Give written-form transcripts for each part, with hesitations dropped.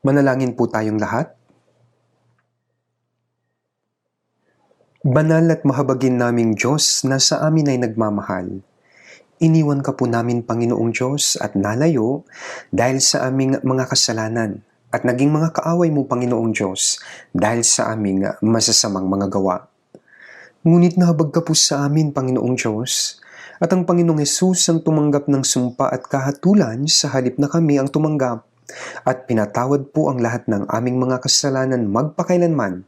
Manalangin po tayong lahat. Banal at mahabagin naming Diyos na sa amin ay nagmamahal. Iniwan ka po namin, Panginoong Diyos, at nalayo dahil sa aming mga kasalanan at naging mga kaaway mo, Panginoong Diyos, dahil sa aming masasamang mga gawa. Ngunit nahabag ka po sa amin, Panginoong Diyos, at ang Panginoong Hesus ang tumanggap ng sumpa at kahatulan sa halip na kami ang tumanggap, at pinatawad po ang lahat ng aming mga kasalanan magpakailanman,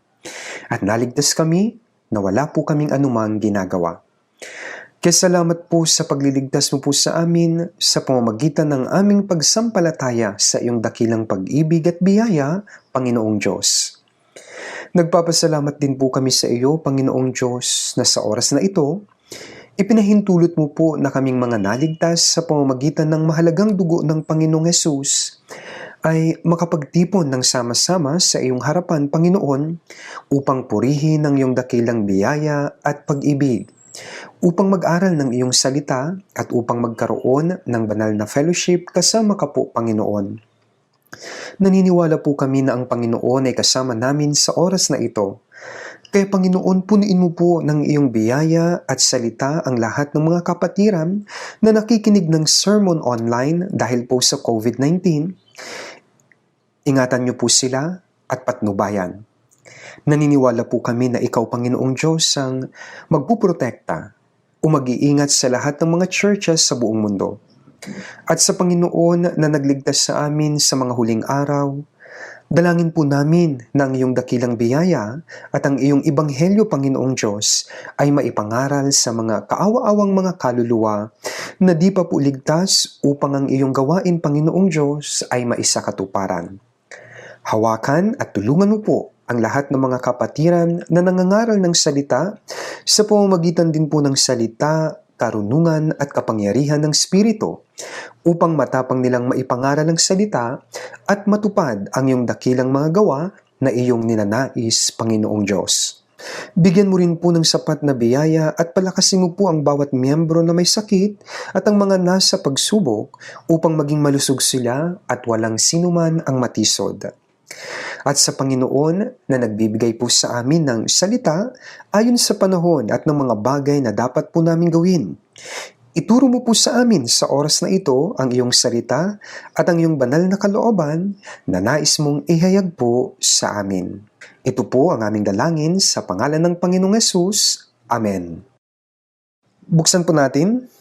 at naligtas kami na wala po kaming anumang ginagawa. Kaya salamat po sa pagliligtas mo po sa amin sa pamamagitan ng aming pagsampalataya sa iyong dakilang pag-ibig at biyaya, Panginoong Diyos. Nagpapasalamat din po kami sa iyo, Panginoong Diyos, na sa oras na ito, ipinahintulot mo po na kaming mga naligtas sa pamamagitan ng mahalagang dugo ng Panginoong Hesus ay makapagtipon ng sama-sama sa iyong harapan, Panginoon, upang purihin ang iyong dakilang biyaya at pag-ibig, upang mag-aral ng iyong salita at upang magkaroon ng banal na fellowship kasama ka po, Panginoon. Naniniwala po kami na ang Panginoon ay kasama namin sa oras na ito. Kaya Panginoon, punuin mo po ng iyong biyaya at salita ang lahat ng mga kapatiran na nakikinig ng sermon online dahil po sa COVID-19. Ingatan niyo po sila at patnubayan. Naniniwala po kami na ikaw, Panginoong Diyos, ang magpuprotekta o mag-iingat sa lahat ng mga churches sa buong mundo. At sa Panginoon na nagligtas sa amin sa mga huling araw, dalangin po namin na ang iyong dakilang biyaya at ang iyong ebanghelyo, Panginoong Diyos, ay maipangaral sa mga kaawa-awang mga kaluluwa na di pa po ligtas upang ang iyong gawain, Panginoong Diyos, ay maisakatuparan. Hawakan at tulungan mo po ang lahat ng mga kapatiran na nangangaral ng salita sa pamamagitan din po ng salita, karunungan at kapangyarihan ng Espiritu upang matapang nilang maipangaral ang salita at matupad ang iyong dakilang mga gawa na iyong ninanais, Panginoong Diyos. Bigyan mo rin po ng sapat na biyaya at palakasin mo po ang bawat miyembro na may sakit at ang mga nasa pagsubok upang maging malusog sila at walang sinuman ang matisod. At sa Panginoon na nagbibigay po sa amin ng salita ayon sa panahon at ng mga bagay na dapat po namin gawin. Ituro mo po sa amin sa oras na ito ang iyong salita at ang iyong banal na kalooban na nais mong ihayag po sa amin. Ito po ang aming dalangin sa pangalan ng Panginoong Hesus. Amen. Buksan po natin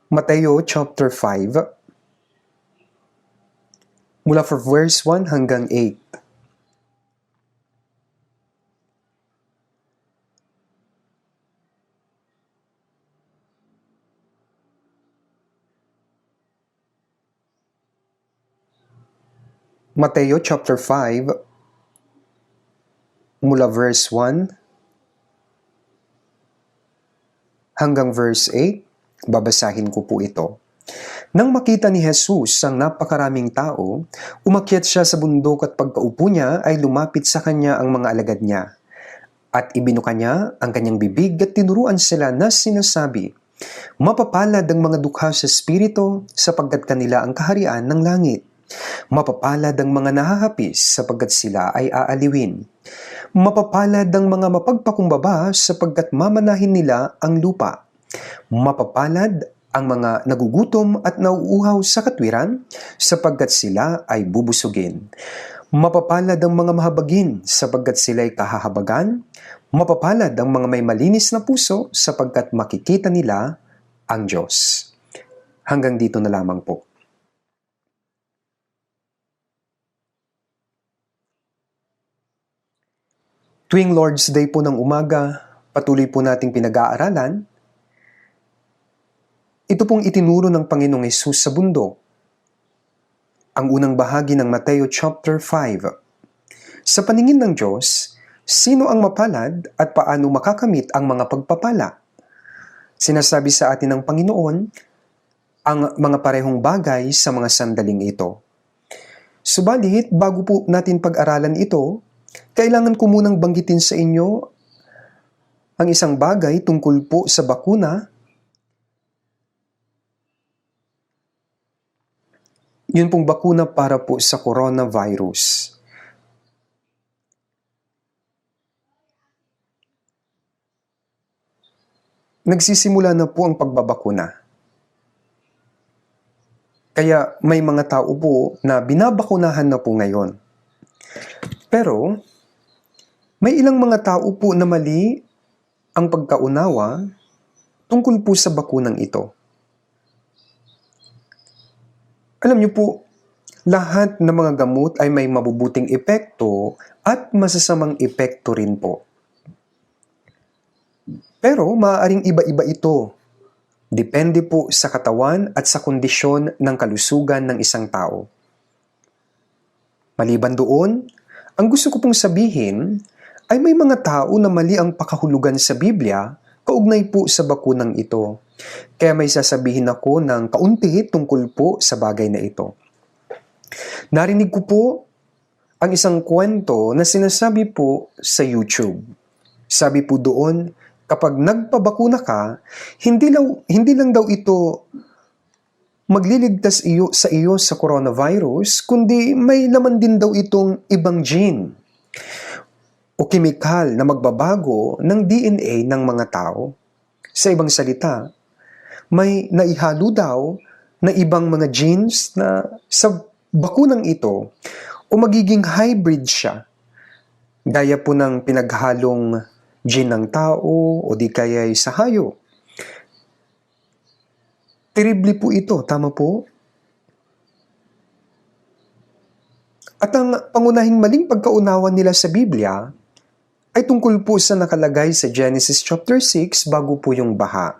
Mateo chapter 5 mula for verse 1 hanggang 8. Mateo chapter 5 mula verse 1 hanggang verse 8, babasahin ko po ito. Nang makita ni Jesus ang napakaraming tao, umakyat siya sa bundok at pagkaupo niya ay lumapit sa kanya ang mga alagad niya. At ibinuka niya ang kanyang bibig at tinuruan sila na sinasabi, "Mapapalad ang mga dukha sa espiritu sapagkat kanila ang kaharian ng langit. Mapapalad ang mga nahahapis sapagkat sila ay aaliwin. Mapapalad ang mga mapagpakumbaba sapagkat mamanahin nila ang lupa. Mapapalad ang mga nagugutom at nauuhaw sa katwiran sapagkat sila ay bubusugin. Mapapalad ang mga mahabagin sapagkat sila ay kahahabagan. Mapapalad ang mga may malinis na puso sapagkat makikita nila ang Diyos." Hanggang dito na lamang po. Tuwing Lord's Day po ng umaga, patuloy po nating pinag-aaralan ito pong itinuro ng Panginoong Hesus sa bundok. Ang unang bahagi ng Mateo chapter 5. Sa paningin ng Diyos, sino ang mapalad at paano makakamit ang mga pagpapala? Sinasabi sa atin ng Panginoon ang mga parehong bagay sa mga sandaling ito. Subalit, bago po natin pag-aralan ito, kailangan ko munang banggitin sa inyo ang isang bagay tungkol po sa bakuna. Yun pong bakuna para po sa coronavirus. Nagsisimula na po ang pagbabakuna. Kaya may mga tao po na binabakunahan na po ngayon. Pero, may ilang mga tao po na mali ang pagkaunawa tungkol po sa bakunang ito. Alam niyo po, lahat ng mga gamot ay may mabubuting epekto at masasamang epekto rin po. Pero maaaring iba-iba ito. Depende po sa katawan at sa kondisyon ng kalusugan ng isang tao. Maliban doon, ang gusto ko pong sabihin ay may mga tao na mali ang pakahulugan sa Biblia kaugnay po sa bakunang ito. Kaya may sasabihin ako ng kaunti tungkol po sa bagay na ito. Narinig ko po ang isang kwento na sinasabi po sa YouTube. Sabi po doon, kapag nagpabakuna ka, hindi lang daw ito magliligtas sa iyo sa coronavirus, kundi may laman din daw itong ibang gene o kemikal na magbabago ng DNA ng mga tao. Sa ibang salita, may naihalo daw na ibang mga genes na sa bakunang ito o magiging hybrid siya. Gaya po ng pinaghalong gene ng tao o di kaya sa hayop. Terrible po ito, tama po? At ang pangunahing maling pagkaunawa nila sa Biblia ay tungkol po sa nakalagay sa Genesis chapter 6 bago po yung baha.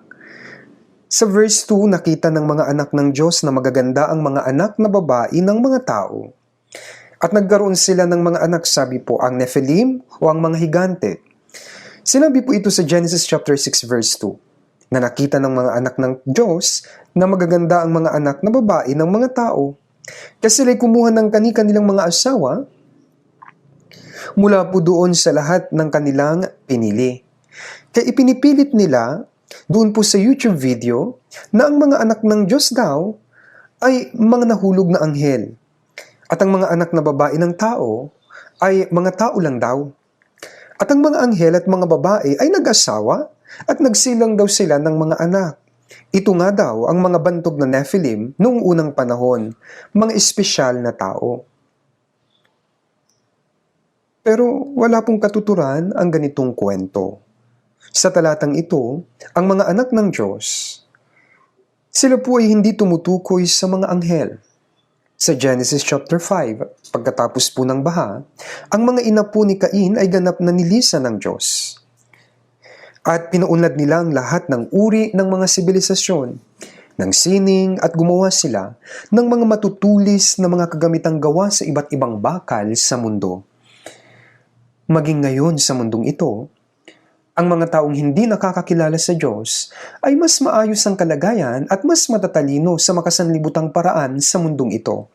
Sa verse 2, nakita ng mga anak ng Diyos na magaganda ang mga anak na babae ng mga tao. At nagkaroon sila ng mga anak, sabi po, ang Nephilim o ang mga higante. Sinabi po ito sa Genesis chapter 6 verse 2, na nakita ng mga anak ng Diyos na magaganda ang mga anak na babae ng mga tao. Kasi sila'y kumuha ng kani-kanilang mga asawa mula po doon sa lahat ng kanilang pinili. Kaya ipinipilit nila doon po sa YouTube video na ang mga anak ng Diyos daw ay mga nahulog na anghel. At ang mga anak na babae ng tao ay mga tao lang daw. At ang mga anghel at mga babae ay nag-asawa at nagsilang daw sila ng mga anak. Ito nga daw ang mga bantog na Nephilim noong unang panahon, mga espesyal na tao. Pero wala pong katuturan ang ganitong kwento. Sa talatang ito, ang mga anak ng Diyos, sila po ay hindi tumutukoy sa mga anghel. Sa Genesis chapter 5, pagkatapos po ng baha, ang mga ina po ni Cain ay ganap na nilisan ng Diyos. At pinuunlad nila ang lahat ng uri ng mga sibilisasyon, ng sining at gumawa sila ng mga matutulis na mga kagamitang gawa sa iba't ibang bakal sa mundo. Maging ngayon sa mundong ito, ang mga taong hindi nakakakilala sa Diyos ay mas maayos ang kalagayan at mas matatalino sa makasanlibutang paraan sa mundong ito.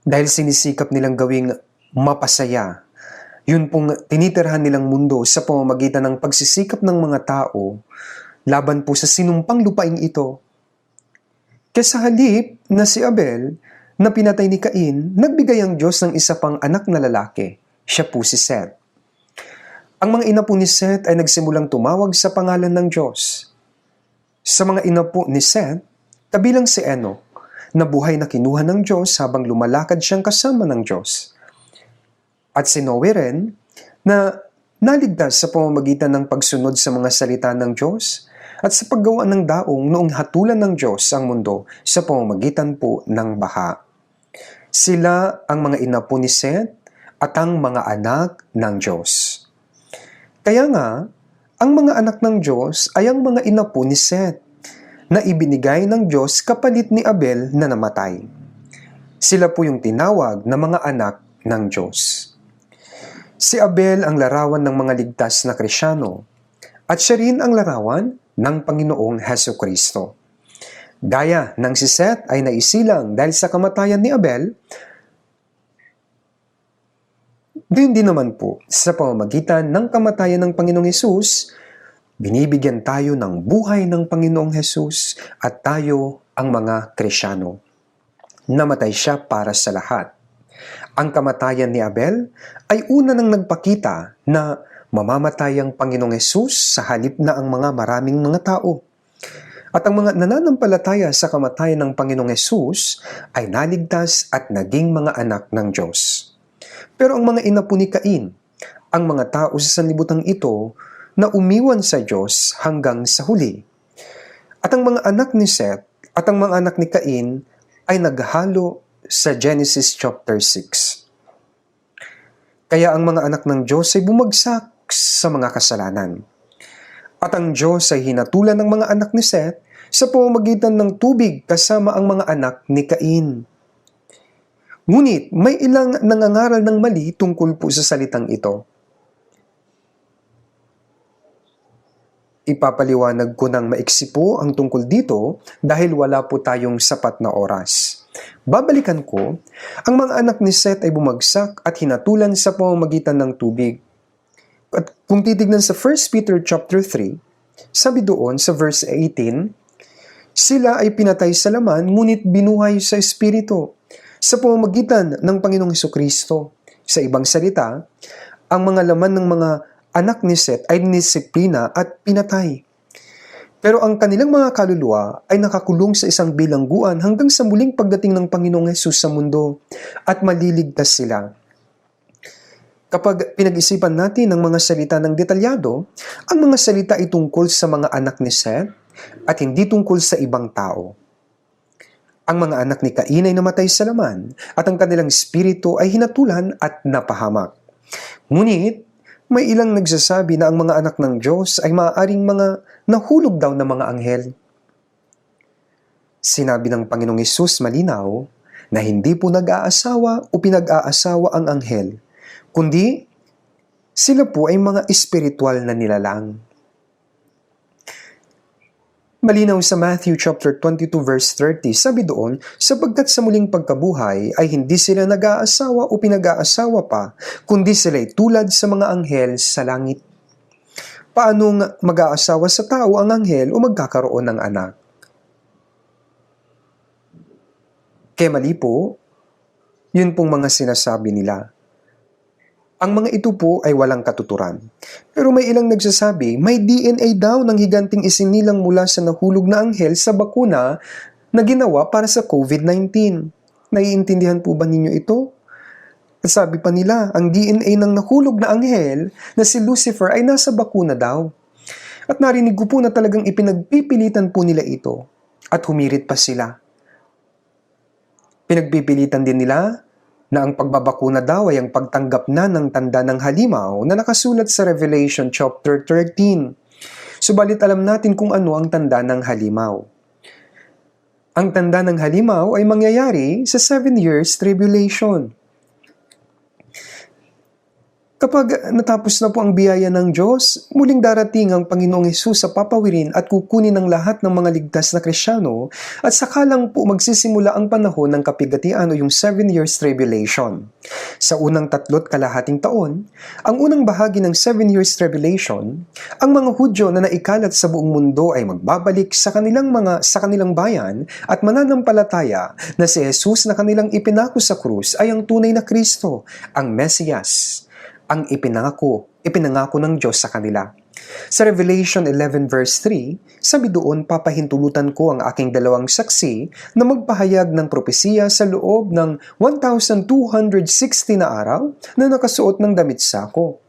Dahil sinisikap nilang gawing mapasaya, yun pong tinitirhan nilang mundo sa pamamagitan ng pagsisikap ng mga tao laban po sa sinumpang lupaing ito. Kaya sa halip na si Abel na pinatay ni Cain, nagbigay ang Diyos ng isa pang anak na lalaki. Siya po si Seth. Ang mga ina po ni Seth ay nagsimulang tumawag sa pangalan ng Diyos. Sa mga ina po ni Seth, kabilang si Enoch, na buhay na kinuha ng Diyos habang lumalakad siyang kasama ng Diyos. At si Noe rin, na naligtas sa pamamagitan ng pagsunod sa mga salita ng Diyos at sa paggawa ng daong noong hatulan ng Diyos ang mundo sa pamamagitan po ng baha. Sila ang mga ina po ni Seth at ang mga anak ng Diyos. Kaya nga, ang mga anak ng Diyos ay ang mga ina po ni Seth, na ibinigay ng Diyos kapalit ni Abel na namatay. Sila po yung tinawag na mga anak ng Diyos. Si Abel ang larawan ng mga ligtas na Krisyano, at siya rin ang larawan ng Panginoong Hesukristo. Gaya ng si Seth ay naisilang dahil sa kamatayan ni Abel, gayon din naman po sa pamamagitan ng kamatayan ng Panginoong Hesus, binibigyan tayo ng buhay ng Panginoong Hesus at tayo ang mga Krisyano. Namatay siya para sa lahat. Ang kamatayan ni Abel ay una nang nagpakita na mamamatay ang Panginoong Hesus sa halip na ang mga maraming mga tao. At ang mga nananampalataya sa kamatayan ng Panginoong Hesus ay naligtas at naging mga anak ng Diyos. Pero ang mga ina po ni Cain, ang mga tao sa sanlibutan ito na umiwan sa Diyos hanggang sa huli. At ang mga anak ni Seth at ang mga anak ni Cain ay naghalo sa Genesis chapter 6. Kaya ang mga anak ng Diyos ay bumagsak sa mga kasalanan. At ang Diyos ay hinatulan ng mga anak ni Seth sa pamamagitan ng tubig kasama ang mga anak ni Cain. Ngunit may ilang nangangaral ng mali tungkol po sa salitang ito. Ipapaliwanag ko ng maiksi po ang tungkol dito dahil wala po tayong sapat na oras. Babalikan ko, ang mga anak ni Seth ay bumagsak at hinatulan sa pamamagitan ng tubig. At kung titignan sa 1 Peter chapter 3, sabi doon sa verse 18, sila ay pinatay sa laman ngunit binuhay sa espiritu sa pamamagitan ng Panginoong Hesukristo. Sa ibang salita, ang mga laman ng mga anak ni Seth ay disiplina at pinatay. Pero ang kanilang mga kaluluwa ay nakakulong sa isang bilangguan hanggang sa muling pagdating ng Panginoong Hesus sa mundo at maliligtas sila. Kapag pinag-isipan natin ang mga salita ng detalyado, ang mga salita ay tungkol sa mga anak ni Seth at hindi tungkol sa ibang tao. Ang mga anak ni Cain ay namatay sa laman at ang kanilang espiritu ay hinatulan at napahamak. Ngunit, may ilang nagsasabi na ang mga anak ng Diyos ay maaaring mga nahulog daw na mga anghel. Sinabi ng Panginoong Hesus malinaw na hindi po nag-aasawa o pinag-aasawa ang anghel, kundi sila po ay mga espiritual na nilalang. Malinaw sa Matthew chapter 22 verse 30, sabi doon, sapagkat sa muling pagkabuhay ay hindi sila nag-aasawa o pinag-aasawa pa, kundi sila'y tulad sa mga anghel sa langit. Paano mag-aasawa sa tao ang anghel o magkakaroon ng anak? Kaya mali po, yun pong mga sinasabi nila. Ang mga ito po ay walang katuturan. Pero may ilang nagsasabi, may DNA daw ng higanting isinilang mula sa nahulog na anghel sa bakuna na ginawa para sa COVID-19. Naiintindihan po ba ninyo ito? At sabi pa nila, ang DNA ng nahulog na anghel na si Lucifer ay nasa bakuna daw. At narinig ko po na talagang ipinagpipilitan po nila ito. At humirit pa sila. Pinagpipilitan din nila na ang pagbabakuna daw ay ang pagtanggap na ng tanda ng halimaw na nakasulat sa Revelation chapter 13. Subalit alam natin kung ano ang tanda ng halimaw. Ang tanda ng halimaw ay mangyayari sa 7 years tribulation. Kapag natapos na po ang biyaya ng Diyos, muling darating ang Panginoong Hesus sa papawirin at kukunin ng lahat ng mga ligtas na Krisyano at saka lang po magsisimula ang panahon ng kapigatian o yung 7 years tribulation. Sa unang 3.5 taon, ang unang bahagi ng 7 years tribulation, ang mga Hudyo na naikalat sa buong mundo ay magbabalik sa kanilang bayan at mananampalataya na si Hesus na kanilang ipinako sa krus ay ang tunay na Kristo, ang Mesiyas, ang ipinangako ng Diyos sa kanila. Sa Revelation 11 verse 3, sabi doon, papahintulutan ko ang aking dalawang saksi na magpahayag ng propesiya sa loob ng 1,260 na araw na nakasuot ng damit sako.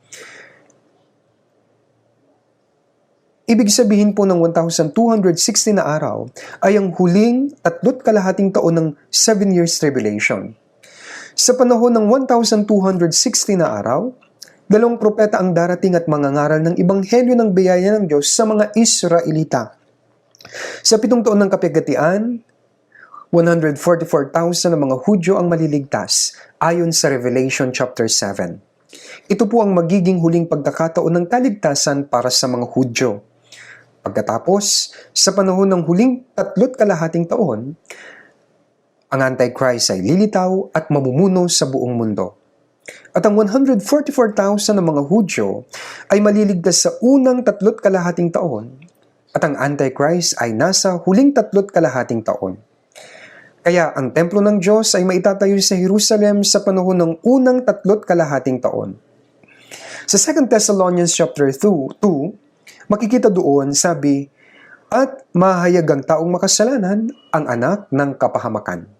Ibig sabihin po ng 1,260 na araw ay ang huling 3.5 taon ng 7 years tribulation. Sa panahon ng 1,260 na araw, 2 propeta ang darating at mangangaral ng ebanghelyo ng biyaya ng Diyos sa mga Israelita. Sa 7 taon ng kapigatian, 144,000 na mga Hudyo ang maliligtas ayon sa Revelation chapter 7. Ito po ang magiging huling pagkakataon ng kaligtasan para sa mga Hudyo. Pagkatapos, sa panahon ng huling 3.5 taon, ang Antichrist ay lilitaw at mamumuno sa buong mundo. At ang 144,000 na mga Hudyo ay maliligtas sa unang 3.5 taon At ang Antichrist ay nasa huling 3.5 taon. Kaya ang templo ng Diyos ay maitatayo sa Jerusalem sa panahon ng unang 3.5 taon. Sa 2 Thessalonians chapter 2, makikita doon, sabi, at mahayag ang taong makasalanan ang anak ng kapahamakan.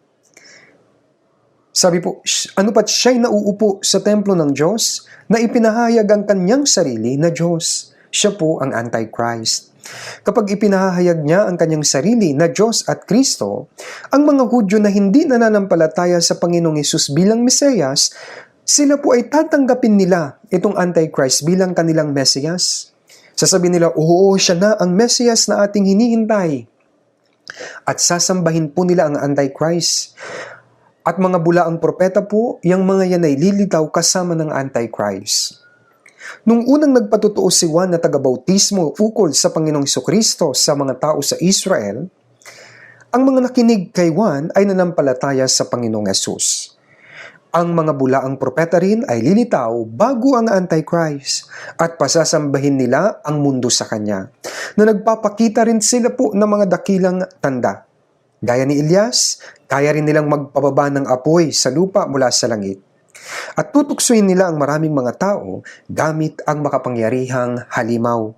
Sabi po, ano pat siya'y nauupo sa templo ng Diyos na ipinahayag ang kanyang sarili na Diyos. Siya po ang Antichrist. Kapag ipinahayag niya ang kanyang sarili na Diyos at Kristo, ang mga Hudyo na hindi nananampalataya sa Panginoong Hesus bilang Mesiyas, sila po ay tatanggapin nila itong Antichrist bilang kanilang Mesiyas. Sasabihin nila, oo, siya na ang Mesiyas na ating hinihintay. At sasambahin po nila ang Antichrist. At mga bulaang propeta po, yung mga yan ay lilitaw kasama ng Antichrist. Nung unang nagpatotoo si Juan na taga-bautismo ukol sa Panginoong Jesucristo sa mga tao sa Israel, ang mga nakinig kay Juan ay nanampalataya sa Panginoong Hesus. Ang mga bulaang propeta rin ay lilitaw bago ang Antichrist at pasasambahin nila ang mundo sa kanya, na nagpapakita rin sila po ng mga dakilang tanda. Gaya ni Elias, kaya rin nilang magpababa ng apoy sa lupa mula sa langit. At tutuksoin nila ang maraming mga tao gamit ang makapangyarihang halimaw.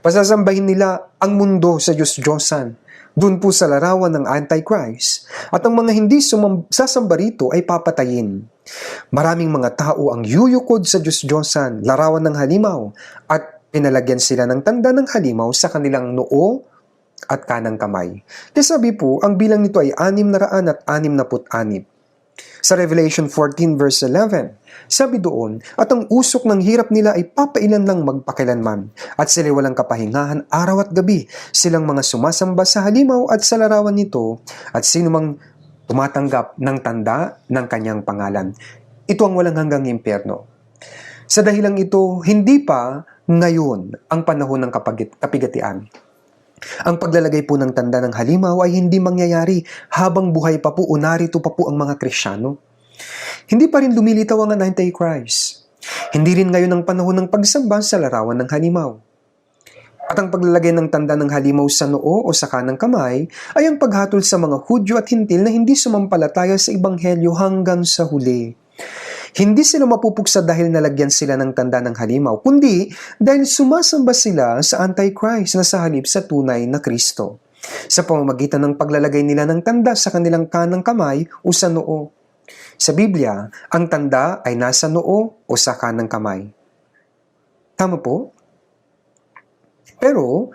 Pasasambahin nila ang mundo sa Diyos-Diyosan, doon po sa larawan ng Antichrist, at ang mga hindi sasamba rito ay papatayin. Maraming mga tao ang yuyukod sa Diyos-Diyosan, larawan ng halimaw, at pinalagyan sila ng tanda ng halimaw sa kanilang noo at kanang kamay. Kaya sabi po, ang bilang nito ay 666. Sa Revelation 14 verse 11, sabi doon, at ang usok ng hirap nila ay papailan lang magpakilanman, at sila walang kapahingahan araw at gabi, silang mga sumasamba sa halimaw at sa larawan nito, at sino mang tumatanggap ng tanda ng kanyang pangalan. Ito ang walang hanggang impyerno. Sa dahilang ito, hindi pa ngayon ang panahon ng kapigatian. Ang paglalagay po ng tanda ng halimaw ay hindi mangyayari habang buhay pa po o narito pa po ang mga Kristiyano. Hindi pa rin lumilitaw ang Antichrist. Hindi rin ngayon ang panahon ng pagsamba sa larawan ng halimaw. At ang paglalagay ng tanda ng halimaw sa noo o sa kanang kamay ay ang paghatol sa mga Hudyo at Hintil na hindi sumampalataya sa Ebanghelyo hanggang sa huli. Hindi sila mapupuksa dahil nalagyan sila ng tanda ng halimaw, kundi dahil sumasamba sila sa Antichrist na sa halip sa tunay na Kristo, sa pamamagitan ng paglalagay nila ng tanda sa kanilang kanang kamay o sa noo. Sa Biblia, ang tanda ay nasa noo o sa kanang kamay. Tama po? Pero,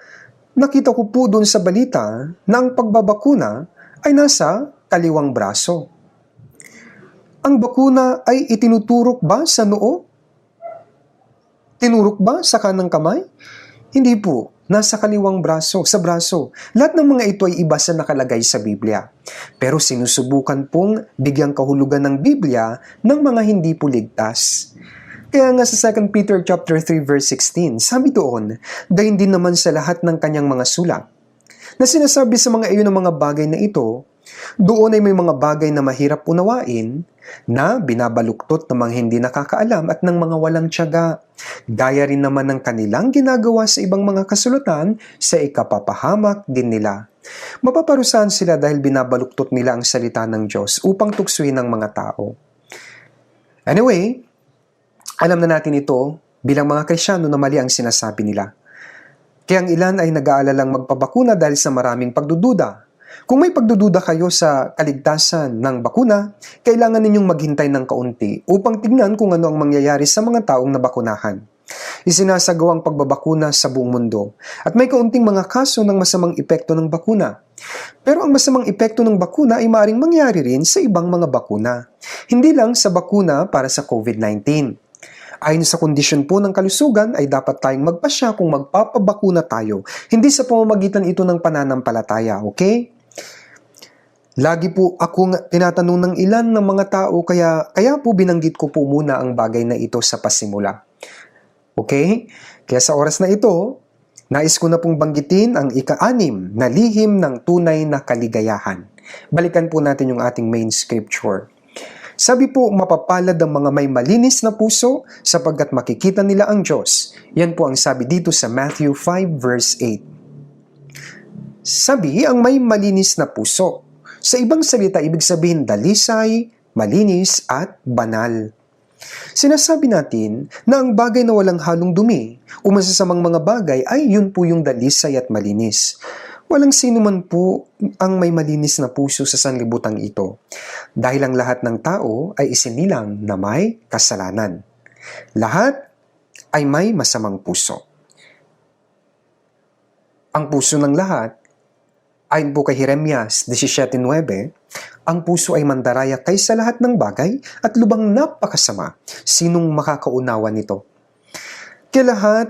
nakita ko po doon sa balita na ang pagbabakuna ay nasa kaliwang braso. Ang bakuna ay itinuturok ba sa noo? Tinurok ba sa kanang kamay? Hindi po. Nasa kaliwang braso, sa braso. Lahat ng mga ito ay iba sa nakalagay sa Biblia. Pero sinusubukan pong bigyang kahulugan ng Biblia ng mga hindi po ligtas. Kaya nga sa 2 Peter chapter 3 verse 16, sabi doon, gayon din naman sa lahat ng kanyang mga sulat, na sinasabi sa mga iyon ng mga bagay na ito, doon ay may mga bagay na mahirap unawain, na binabaluktot ng mga hindi nakakaalam at ng mga walang tiyaga. Gaya rin naman ng kanilang ginagawa sa ibang mga kasulatan sa ikapapahamak din nila. Mapaparusahan sila dahil binabaluktot nila ang salita ng Diyos upang tuksuin ng mga tao. Anyway, alam na natin ito bilang mga Kristiyano na mali ang sinasabi nila. Kaya ang ilan ay nag-aalalang magpabakuna dahil sa maraming pagdududa. Kung may pagdududa kayo sa kaligtasan ng bakuna, kailangan ninyong maghintay ng kaunti upang tignan kung ano ang mangyayari sa mga taong nabakunahan. Isinasagawa ang pagbabakuna sa buong mundo at may kaunting mga kaso ng masamang epekto ng bakuna. Pero ang masamang epekto ng bakuna ay maaaring mangyari rin sa ibang mga bakuna. Hindi lang sa bakuna para sa COVID-19. Ayon sa kondisyon po ng kalusugan ay dapat tayong magpasya kung magpapabakuna tayo, hindi sa pamamagitan ito ng pananampalataya, okay? Lagi po akong tinatanong ng ilan ng mga tao kaya po binanggit ko po muna ang bagay na ito sa pasimula. Okay? Kaya sa oras na ito, nais ko na pong banggitin ang ika-6 na lihim ng tunay na kaligayahan. Balikan po natin yung ating main scripture. Sabi po, mapapalad ang mga may malinis na puso sapagkat makikita nila ang Diyos. Yan po ang sabi dito sa Matthew 5 verse 8. Sabi ang may malinis na puso. Sa ibang salita, ibig sabihin dalisay, malinis at banal. Sinasabi natin na ang bagay na walang halong dumi o masasamang mga bagay ay yun po yung dalisay at malinis. Walang sino man po ang may malinis na puso sa sanlibutan ito dahil ang lahat ng tao ay isinilang na may kasalanan. Lahat ay may masamang puso. Ang puso ng lahat, ayon po kay Jeremias 17:9, ang puso ay mandaraya kaysa lahat ng bagay at lubang napakasama. Sinong makakaunawa nito? Kaya lahat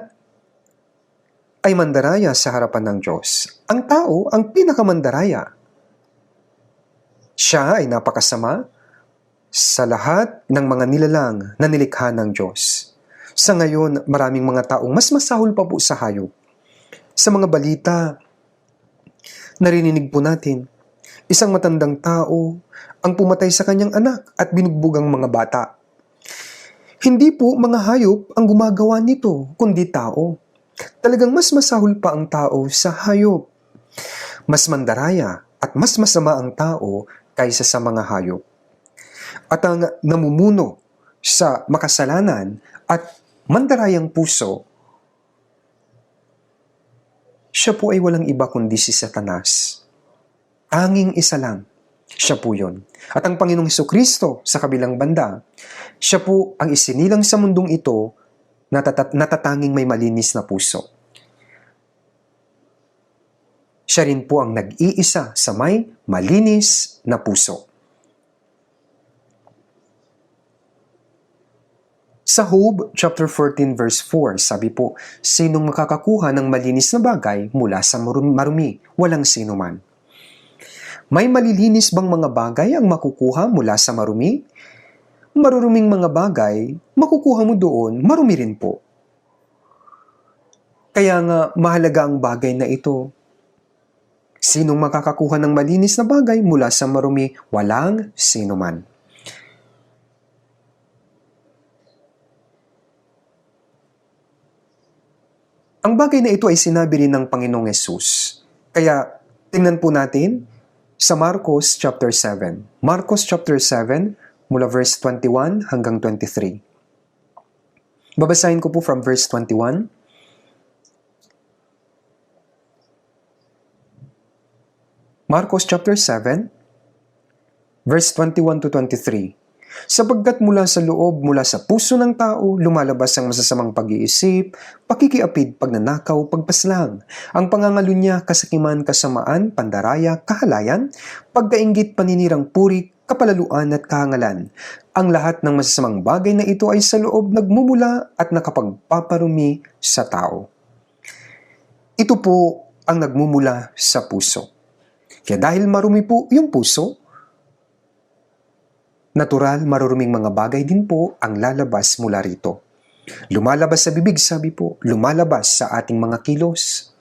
ay mandaraya sa harapan ng Diyos. Ang tao ang pinakamandaraya. Siya ay napakasama sa lahat ng mga nilalang na nilikha ng Diyos. Sa ngayon, maraming mga taong mas masahol pa po sa hayop. Sa mga balita, narinig po natin, isang matandang tao ang pumatay sa kanyang anak at binugbog ang mga bata. Hindi po mga hayop ang gumagawa nito, kundi tao. Talagang mas masahol pa ang tao sa hayop. Mas mandaraya at mas masama ang tao kaysa sa mga hayop. At ang namumuno sa makasalanan at mandarayang puso, siya po ay walang iba kundi si Satanas. Tanging isa lang, siya po yun. At ang Panginoong Hesukristo sa kabilang banda, siya po ang isinilang sa mundong ito natatanging may malinis na puso. Siya rin po ang nag-iisa sa may malinis na puso. Sa Job chapter 14 verse 4, sabi po, sinong makakakuha ng malinis na bagay mula sa marumi? Walang sino man. May malilinis bang mga bagay ang makukuha mula sa marumi? Maruruming mga bagay, makukuha mo doon, marumi rin po. Kaya nga, mahalaga ang bagay na ito. Sinong makakakuha ng malinis na bagay mula sa marumi? Walang sino man. Ang bagay na ito ay sinabi rin ng Panginoong Hesus. Kaya, tingnan po natin sa Marcos chapter 7. Marcos chapter 7, mula verse 21 hanggang 23. Babasahin ko po from verse 21. Marcos chapter 7, verse 21 to 23. Sapagkat mula sa loob, mula sa puso ng tao, lumalabas ang masasamang pag-iisip, pakikiapid, pagnanakaw, pagpaslang, ang pangangalunya, kasakiman, kasamaan, pandaraya, kahalayan, pagkainggit, paninirang puri, kapalaluan at kahangalan. Ang lahat ng masasamang bagay na ito ay sa loob nagmumula at nakapagpaparumi sa tao. Ito po ang nagmumula sa puso. Kaya dahil marumi po yung puso, natural, maruruming mga bagay din po ang lalabas mula rito. Lumalabas sa bibig, sabi po, lumalabas sa ating mga kilos.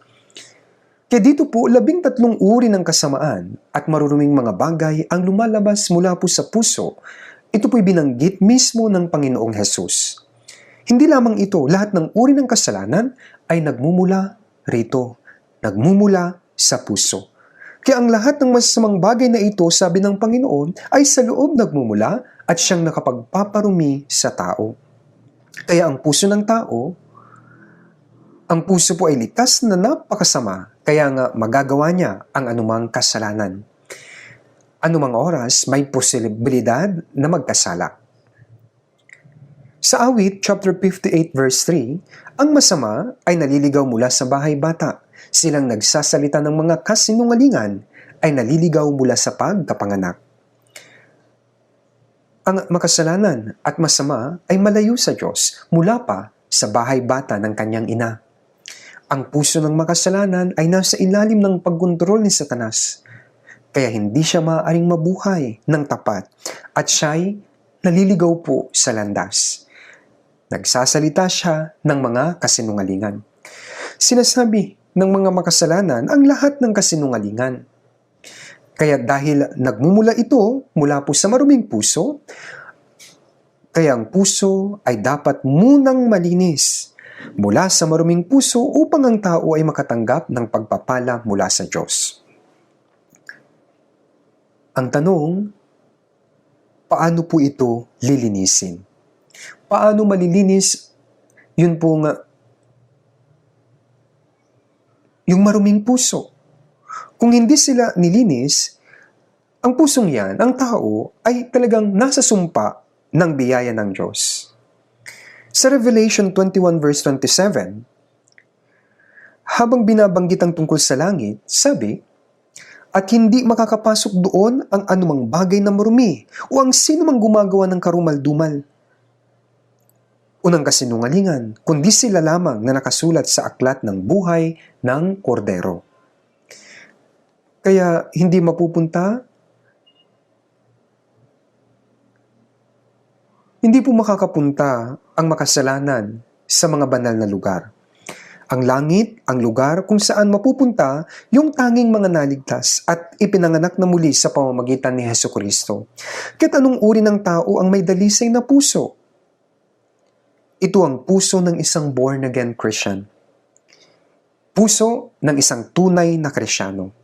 Kaya dito po, 13 uri ng kasamaan at maruruming mga bagay ang lumalabas mula po sa puso. Ito po'y binanggit mismo ng Panginoong Hesus. Hindi lamang ito, lahat ng uri ng kasalanan ay nagmumula rito, nagmumula sa puso. Kaya ang lahat ng masasamang bagay na ito, sabi ng Panginoon, ay sa loob nagmumula at siyang nakapagpaparumi sa tao. Kaya ang puso ng tao, ang puso po ay likas na napakasama, kaya nga magagawa niya ang anumang kasalanan. Anumang oras, may posibilidad na magkasala. Sa Awit, chapter 58, verse 3, ang masama ay naliligaw mula sa bahay bata. Silang nagsasalita ng mga kasinungalingan ay naliligaw mula sa pagkapanganak. Ang makasalanan at masama ay malayo sa Diyos mula pa sa bahay bata ng kanyang ina. Ang puso ng makasalanan ay nasa ilalim ng pagkontrol ni Satanas, kaya hindi siya maaaring mabuhay ng tapat at siya'y naliligaw po sa landas. Nagsasalita siya ng mga kasinungalingan. Sinasabi ng mga makasalanan ang lahat ng kasinungalingan. Kaya dahil nagmumula ito mula po sa maruming puso, kaya ang puso ay dapat munang malinis mula sa maruming puso upang ang tao ay makatanggap ng pagpapala mula sa Diyos. Ang tanong, paano po ito lilinisin? Paano malilinis yun po nga yung maruming puso? Kung hindi sila nilinis, ang pusong yan, ang tao, ay talagang nasa sumpa ng biyaya ng Diyos. Sa Revelation 21 verse 27, habang binabanggit ang tungkol sa langit, sabi, at hindi makakapasok doon ang anumang bagay na marumi o ang sino mang gumagawa ng karumal-dumal. Unang kasinungalingan, kundi sila lamang na nakasulat sa aklat ng buhay ng Kordero. Kaya hindi po makakapunta ang makasalanan sa mga banal na lugar. Ang langit, ang lugar kung saan mapupunta yung tanging mga naligtas at ipinanganak na muli sa pamamagitan ni Hesukristo. Kahit anong uri ng tao ang may dalisay na puso. Ito ang puso ng isang born-again Christian. Puso ng isang tunay na Krisyano.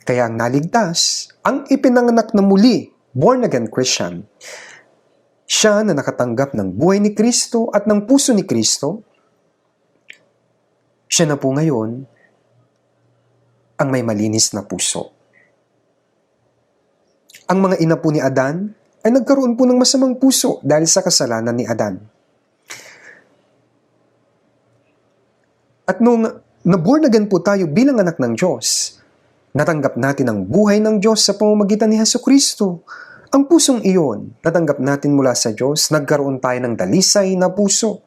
Kaya ang naligtas, ang ipinanganak na muli, born-again Christian, siya na nakatanggap ng buhay ni Kristo at ng puso ni Kristo, siya na po ngayon ang may malinis na puso. Ang mga ina po ni Adan ay nagkaroon po ng masamang puso dahil sa kasalanan ni Adan. At nung na-born again po tayo bilang anak ng Diyos, natanggap natin ang buhay ng Diyos sa pamamagitan ni Hesukristo. Ang pusong iyon, natanggap natin mula sa Diyos, nagkaroon tayo ng dalisay na puso.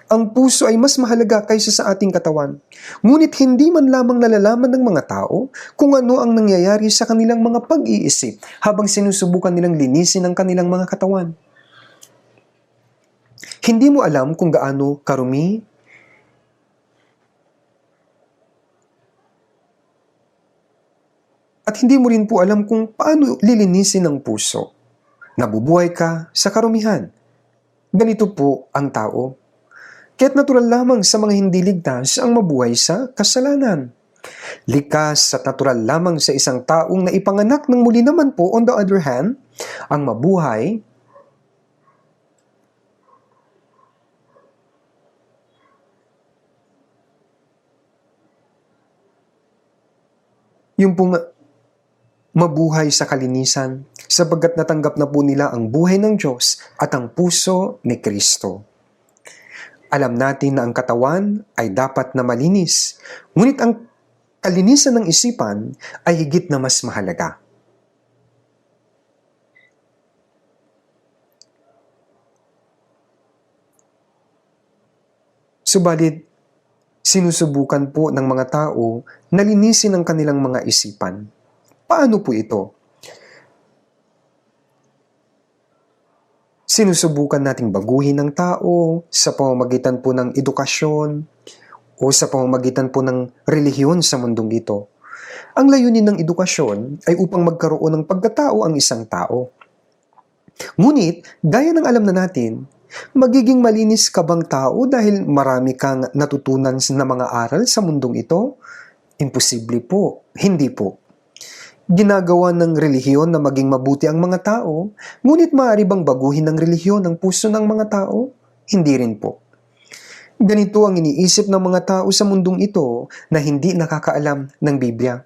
Ang puso ay mas mahalaga kaysa sa ating katawan. Ngunit hindi man lamang nalalaman ng mga tao kung ano ang nangyayari sa kanilang mga pag-iisip habang sinusubukan nilang linisin ang kanilang mga katawan. Hindi mo alam kung gaano karumi at hindi mo rin po alam kung paano lilinisin ang puso. Nabubuhay ka sa karumihan. Ganito po ang tao. Kaya't natural lamang sa mga hindi ligtas ang mabuhay sa kasalanan. Likas at natural lamang sa isang taong naipanganak ng muli naman po, on the other hand, ang mabuhay yung pong mabuhay sa kalinisan, sapagkat natanggap na po nila ang buhay ng Diyos at ang puso ni Kristo. Alam natin na ang katawan ay dapat na malinis, ngunit ang kalinisan ng isipan ay higit na mas mahalaga. Subalit, sinusubukan po ng mga tao na linisin ang kanilang mga isipan. Paano po ito? Sinusubukan nating baguhin ng tao sa pamamagitan po ng edukasyon o sa pamamagitan po ng relihiyon sa mundong ito. Ang layunin ng edukasyon ay upang magkaroon ng pagkatao ang isang tao. Ngunit, gaya ng alam na natin, magiging malinis ka bang tao dahil marami kang natutunan na mga aral sa mundong ito? Imposible po. Hindi po. Ginagawa ng relihiyon na maging mabuti ang mga tao, ngunit maaari bang baguhin ng relihiyon ang puso ng mga tao? Hindi rin po. Ganito ang iniisip ng mga tao sa mundong ito na hindi nakakaalam ng Biblia.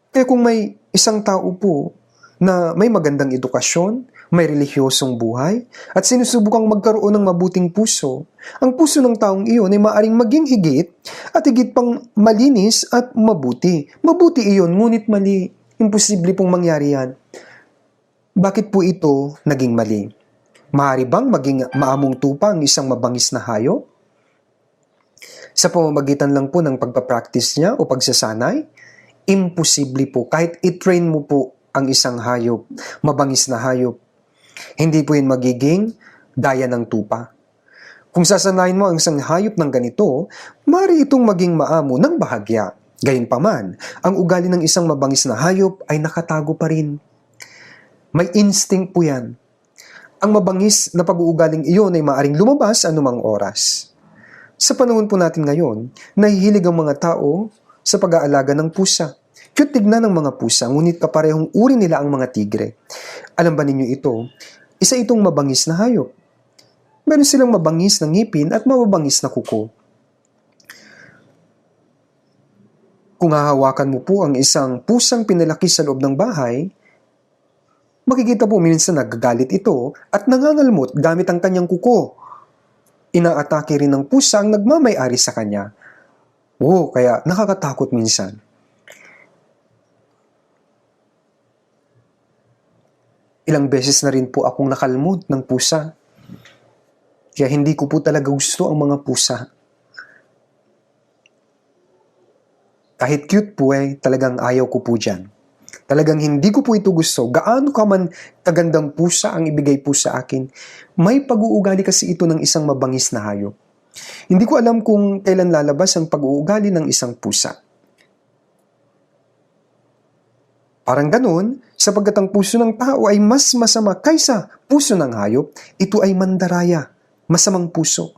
Kaya kung may isang tao po na may magandang edukasyon, may relihiyosong buhay, at sinusubukang magkaroon ng mabuting puso, ang puso ng taong iyon ay maaaring maging higit at higit pang malinis at mabuti. Mabuti iyon, ngunit mali. Imposible pong mangyari yan. Bakit po ito naging mali? Maaari bang maging maamong tupa ang isang mabangis na hayop? Sa pamamagitan lang po ng pagpapractice niya o pagsasanay? Imposible po. Kahit i-train mo po ang isang hayop, mabangis na hayop, hindi po yun magiging daya ng tupa. Kung sasanayin mo ang isang hayop ng ganito, maaari itong maging maamo ng bahagya. Gayunpaman, ang ugali ng isang mabangis na hayop ay nakatago pa rin. May instinct po yan. Ang mabangis na pag-uugaling iyon ay maaaring lumabas anumang oras. Sa panahon po natin ngayon, nahihilig ang mga tao sa pag-aalaga ng pusa. Cute tignan ng mga pusa, ngunit kaparehong uri nila ang mga tigre. Alam ba ninyo ito? Isa itong mabangis na hayop. Meron silang mabangis na ngipin at mababangis na kuko. Kung hahawakan mo po ang isang pusang pinalaki sa loob ng bahay, makikita po minsan nagagalit ito at nangangalmot gamit ang kanyang kuko. Inaatake rin ng pusa ang nagmamay-ari sa kanya. Kaya nakakatakot minsan. Ilang beses na rin po akong nakalmot ng pusa. Kaya hindi ko po talaga gusto ang mga pusa. Kahit cute po talagang ayaw ko po dyan. Talagang hindi ko po ito gusto. Gaano ka man kagandang pusa ang ibigay po sa akin, may pag-uugali kasi ito ng isang mabangis na hayop. Hindi ko alam kung kailan lalabas ang pag-uugali ng isang pusa. Parang ganun, sapagkat ang puso ng tao ay mas masama kaysa puso ng hayop, ito ay mandaraya, masamang puso.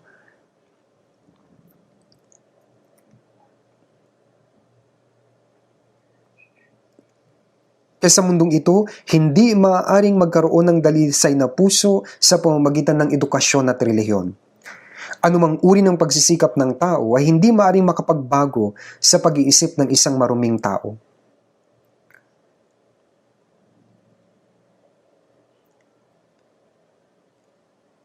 Kaya sa mundong ito, hindi maaaring magkaroon ng dalisay na puso sa pamamagitan ng edukasyon at relihiyon. Anumang uri ng pagsisikap ng tao ay hindi maaaring makapagbago sa pag-iisip ng isang maruming tao.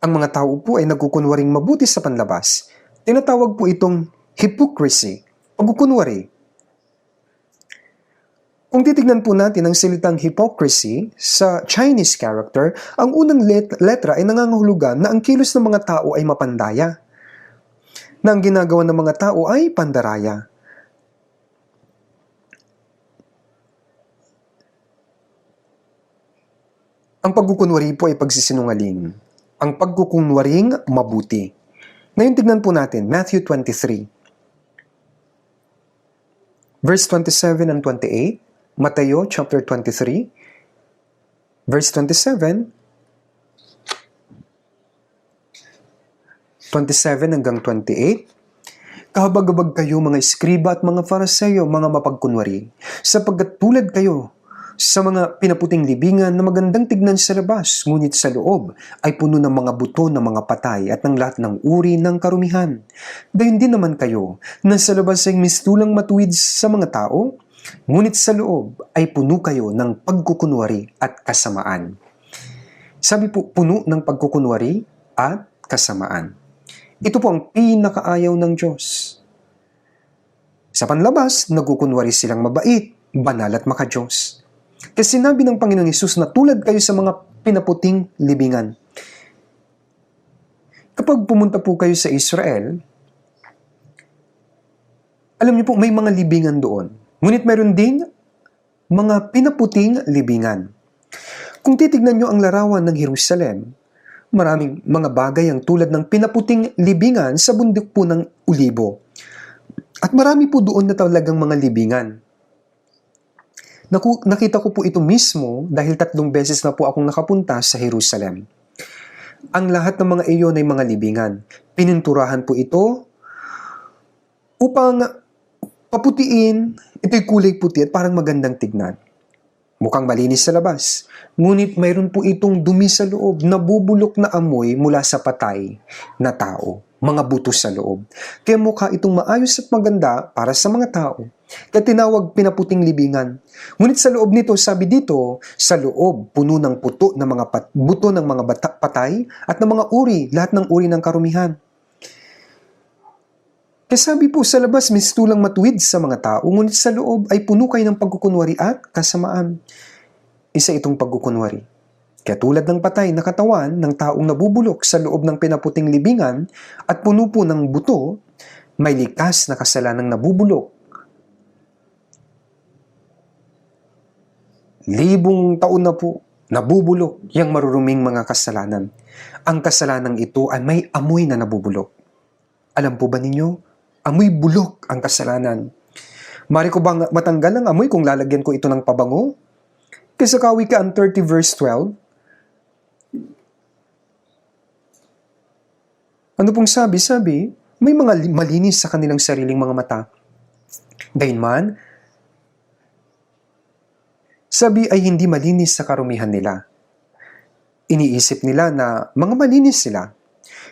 Ang mga tao po ay nagkukunwaring mabuti sa panlabas. Tinatawag po itong hypocrisy, pagkukunwari. Kung titignan po natin ang salitang hypocrisy sa Chinese character, ang unang letra ay nangangahulugan na ang kilos ng mga tao ay mapandaya, na ang ginagawa ng mga tao ay pandaraya. Ang pagkukunwari po ay pagsisinungaling. Ang pagkukunwaring mabuti. Ngayon tignan po natin, Matthew 23. Verse 27 and 28. Mateo chapter 23. Verse 27. 27 hanggang 28. Kahabag-habag kayo mga eskriba at mga Fariseo, mga mapagkunwari, sapagkat tulad kayo sa mga pinaputing libingan na magandang tignan sa labas, ngunit sa loob ay puno ng mga buto ng mga patay at ng lahat ng uri ng karumihan. Gayon din naman kayo, na sa labas ay mistulang matuwid sa mga tao, ngunit sa loob ay puno kayo ng pagkukunwari at kasamaan. Sabi po, puno ng pagkukunwari at kasamaan. Ito po ang pinakaayaw ng Diyos. Sa panlabas, nagkukunwari silang mabait, banal at makadiyos. Kasi sinabi ng Panginoong Hesus na tulad kayo sa mga pinaputing libingan. Kapag pumunta po kayo sa Israel, alam niyo po may mga libingan doon. Ngunit meron din mga pinaputing libingan. Kung titignan niyo ang larawan ng Jerusalem, maraming mga bagay ang tulad ng pinaputing libingan sa bundok po ng Ulibo. At marami po doon na talagang mga libingan. Nakita ko po ito mismo dahil 3 beses na po akong nakapunta sa Jerusalem. Ang lahat ng mga iyon ay mga libingan. Pininturahan po ito upang paputiin. Ito'y kulay puti at parang magandang tignan. Mukhang malinis sa labas. Ngunit mayroon po itong dumi sa loob, nabubulok na amoy mula sa patay na tao. Mga buto sa loob. Kaya mukha itong maayos at maganda para sa mga tao. Kaya tinawag pinaputing libingan. Ngunit sa loob nito, sabi dito, sa loob, puno ng puto ng mga buto ng mga patay at ng mga uri, lahat ng uri ng karumihan. Kaya sabi po, sa labas mistulang matuwid sa mga tao, ngunit sa loob ay puno kayo ng pagkukunwari at kasamaan. Isa itong pagkukunwari. Kaya tulad ng patay na katawan ng taong nabubulok sa loob ng pinaputing libingan at puno po ng buto, may likas na kasalanang nabubulok. 1,000 taon na po nabubulok yung maruruming mga kasalanan. Ang kasalanang ito ay may amoy na nabubulok. Alam po ba ninyo? Amoy bulok ang kasalanan. Mari ko bang matanggal ang amoy kung lalagyan ko ito ng pabango? Kasi sa Kawikaan 30 verse 12, Ano pong sabi? Sabi, may mga malinis sa kanilang sariling mga mata. Gayunman, sabi ay hindi malinis sa karumihan nila. Iniisip nila na mga malinis sila.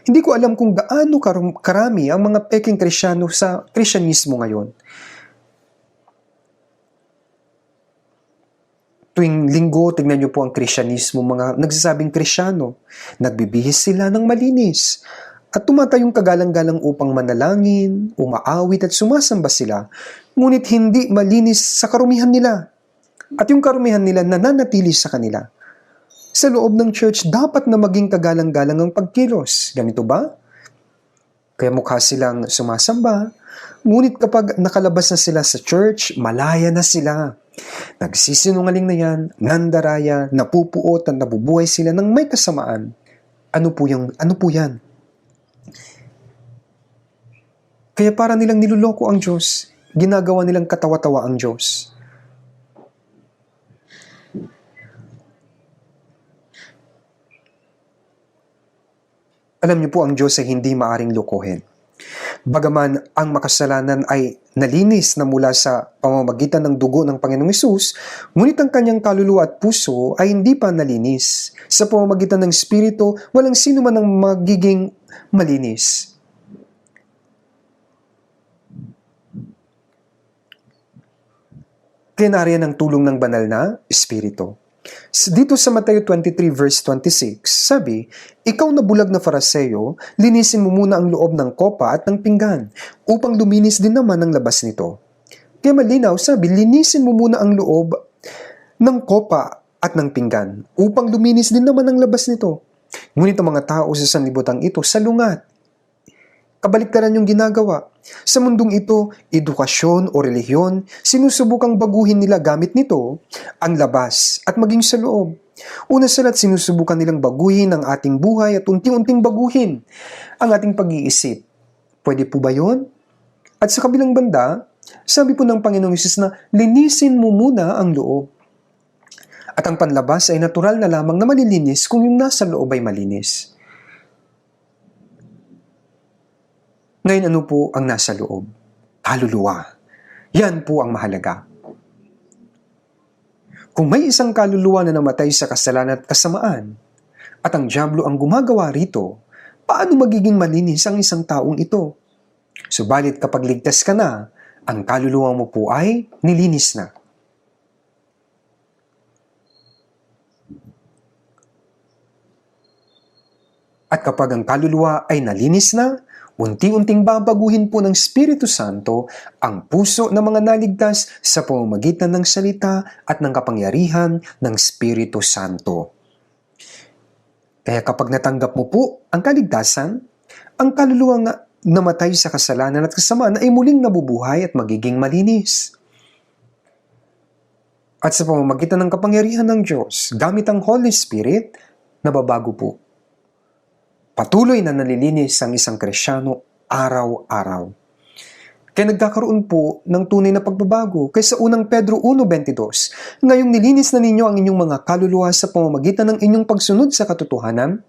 Hindi ko alam kung gaano karami ang mga peking Krisyano sa Krisyanismo ngayon. Tuwing linggo, tignan niyo po ang Krisyanismo, mga nagsasabing Krisyano. Nagbibihis sila ng malinis. At tumatayong kagalang-galang upang manalangin, umaawit at sumasamba sila. Ngunit hindi malinis sa karumihan nila. At yung karumihan nila nananatili sa kanila. Sa loob ng church, dapat na maging kagalang-galang ang pagkilos. Ganito ba? Kaya mukha silang sumasamba. Ngunit kapag nakalabas na sila sa church, malaya na sila. Nagsisinungaling na yan, nandaraya, napupuot at nabubuhay sila ng may kasamaan. Ano po yan? Kaya para nilang niluloko ang Diyos, ginagawa nilang katawa-tawa ang Diyos. Alam niyo po, ang Diyos ay hindi maaring lokohin. Bagaman ang makasalanan ay nalinis na mula sa pamamagitan ng dugo ng Panginoong Hesus, ngunit ang kanyang kaluluwa at puso ay hindi pa nalinis. Sa pamamagitan ng Espiritu, walang sino man ang magiging malinis. Kaya nariyan ang tulong ng banal na Espiritu. Dito sa Mateo 23 verse 26, sabi, ikaw na bulag na Fariseo, linisin mo muna ang loob ng kopa at ng pinggan, upang luminis din naman ang labas nito. Kaya malinaw, sabi, linisin mo muna ang loob ng kopa at ng pinggan, upang luminis din naman ang labas nito. Ngunit ang mga tao sa sanlibutan ito, salungat. Kabaliktaran yung ginagawa. Sa mundong ito, edukasyon o relihiyon, sinusubukang baguhin nila gamit nito ang labas at maging sa loob. Una sa lahat, sinusubukan nilang baguhin ang ating buhay at unti-unting baguhin ang ating pag-iisip. Pwede po ba yun? At sa kabilang banda, sabi po ng Panginoong Hesus na linisin mo muna ang loob. At ang panlabas ay natural na lamang na malilinis kung yung nasa loob ay malinis. Ngayon, ano po ang nasa loob? Kaluluwa. Yan po ang mahalaga. Kung may isang kaluluwa na namatay sa kasalanan at kasamaan, at ang dyablo ang gumagawa rito, paano magiging malinis ang isang taong ito? Subalit kapag ligtas ka na, ang kaluluwa mo po ay nilinis na. At kapag ang kaluluwa ay nalinis na, unti-unting babaguhin po ng Espiritu Santo ang puso ng mga naligtas sa pamamagitan ng salita at ng kapangyarihan ng Espiritu Santo. Kaya kapag natanggap mo po ang kaligtasan, ang kaluluwang namatay sa kasalanan at kasamaan ay muling nabubuhay at magiging malinis. At sa pamamagitan ng kapangyarihan ng Diyos, gamit ang Holy Spirit, nababago po. Patuloy na nalilinis ang isang Krisyano araw-araw. Kaya nagkakaroon po ng tunay na pagbabago. Kaya sa unang Pedro 1:22, ngayong nilinis na ninyo ang inyong mga kaluluwa sa pamamagitan ng inyong pagsunod sa katotohanan,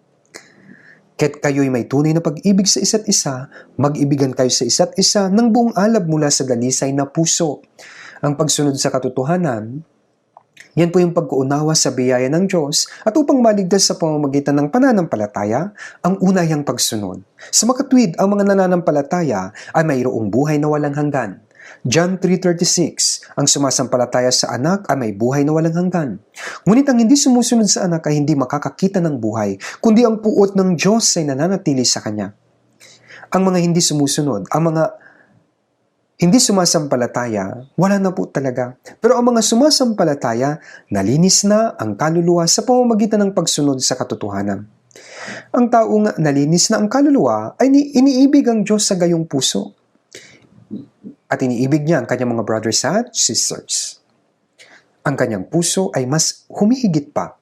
kaya't kayo'y may tunay na pag-ibig sa isa't isa, mag-ibigan kayo sa isa't isa ng buong alab mula sa dalisay na puso. Ang pagsunod sa katotohanan, yan po yung pagkuunawa sa biyaya ng Diyos at upang maligtas sa pamamagitan ng pananampalataya, ang unayang pagsunod. Sa makatwid, ang mga nananampalataya ay mayroong buhay na walang hanggan. John 3:36, ang sumasampalataya sa anak ay may buhay na walang hanggan. Ngunit ang hindi sumusunod sa anak ay hindi makakakita ng buhay, kundi ang puot ng Diyos ay nananatili sa kanya. Ang mga hindi sumusunod, ang mga hindi sumasampalataya, wala na po talaga. Pero ang mga sumasampalataya, nalinis na ang kaluluwa sa pamamagitan ng pagsunod sa katotohanan. Ang taong nalinis na ang kaluluwa ay iniibig ang Diyos sa gayong puso. At iniibig niya ang kanyang mga brothers at sisters. Ang kanyang puso ay mas humihigit pa.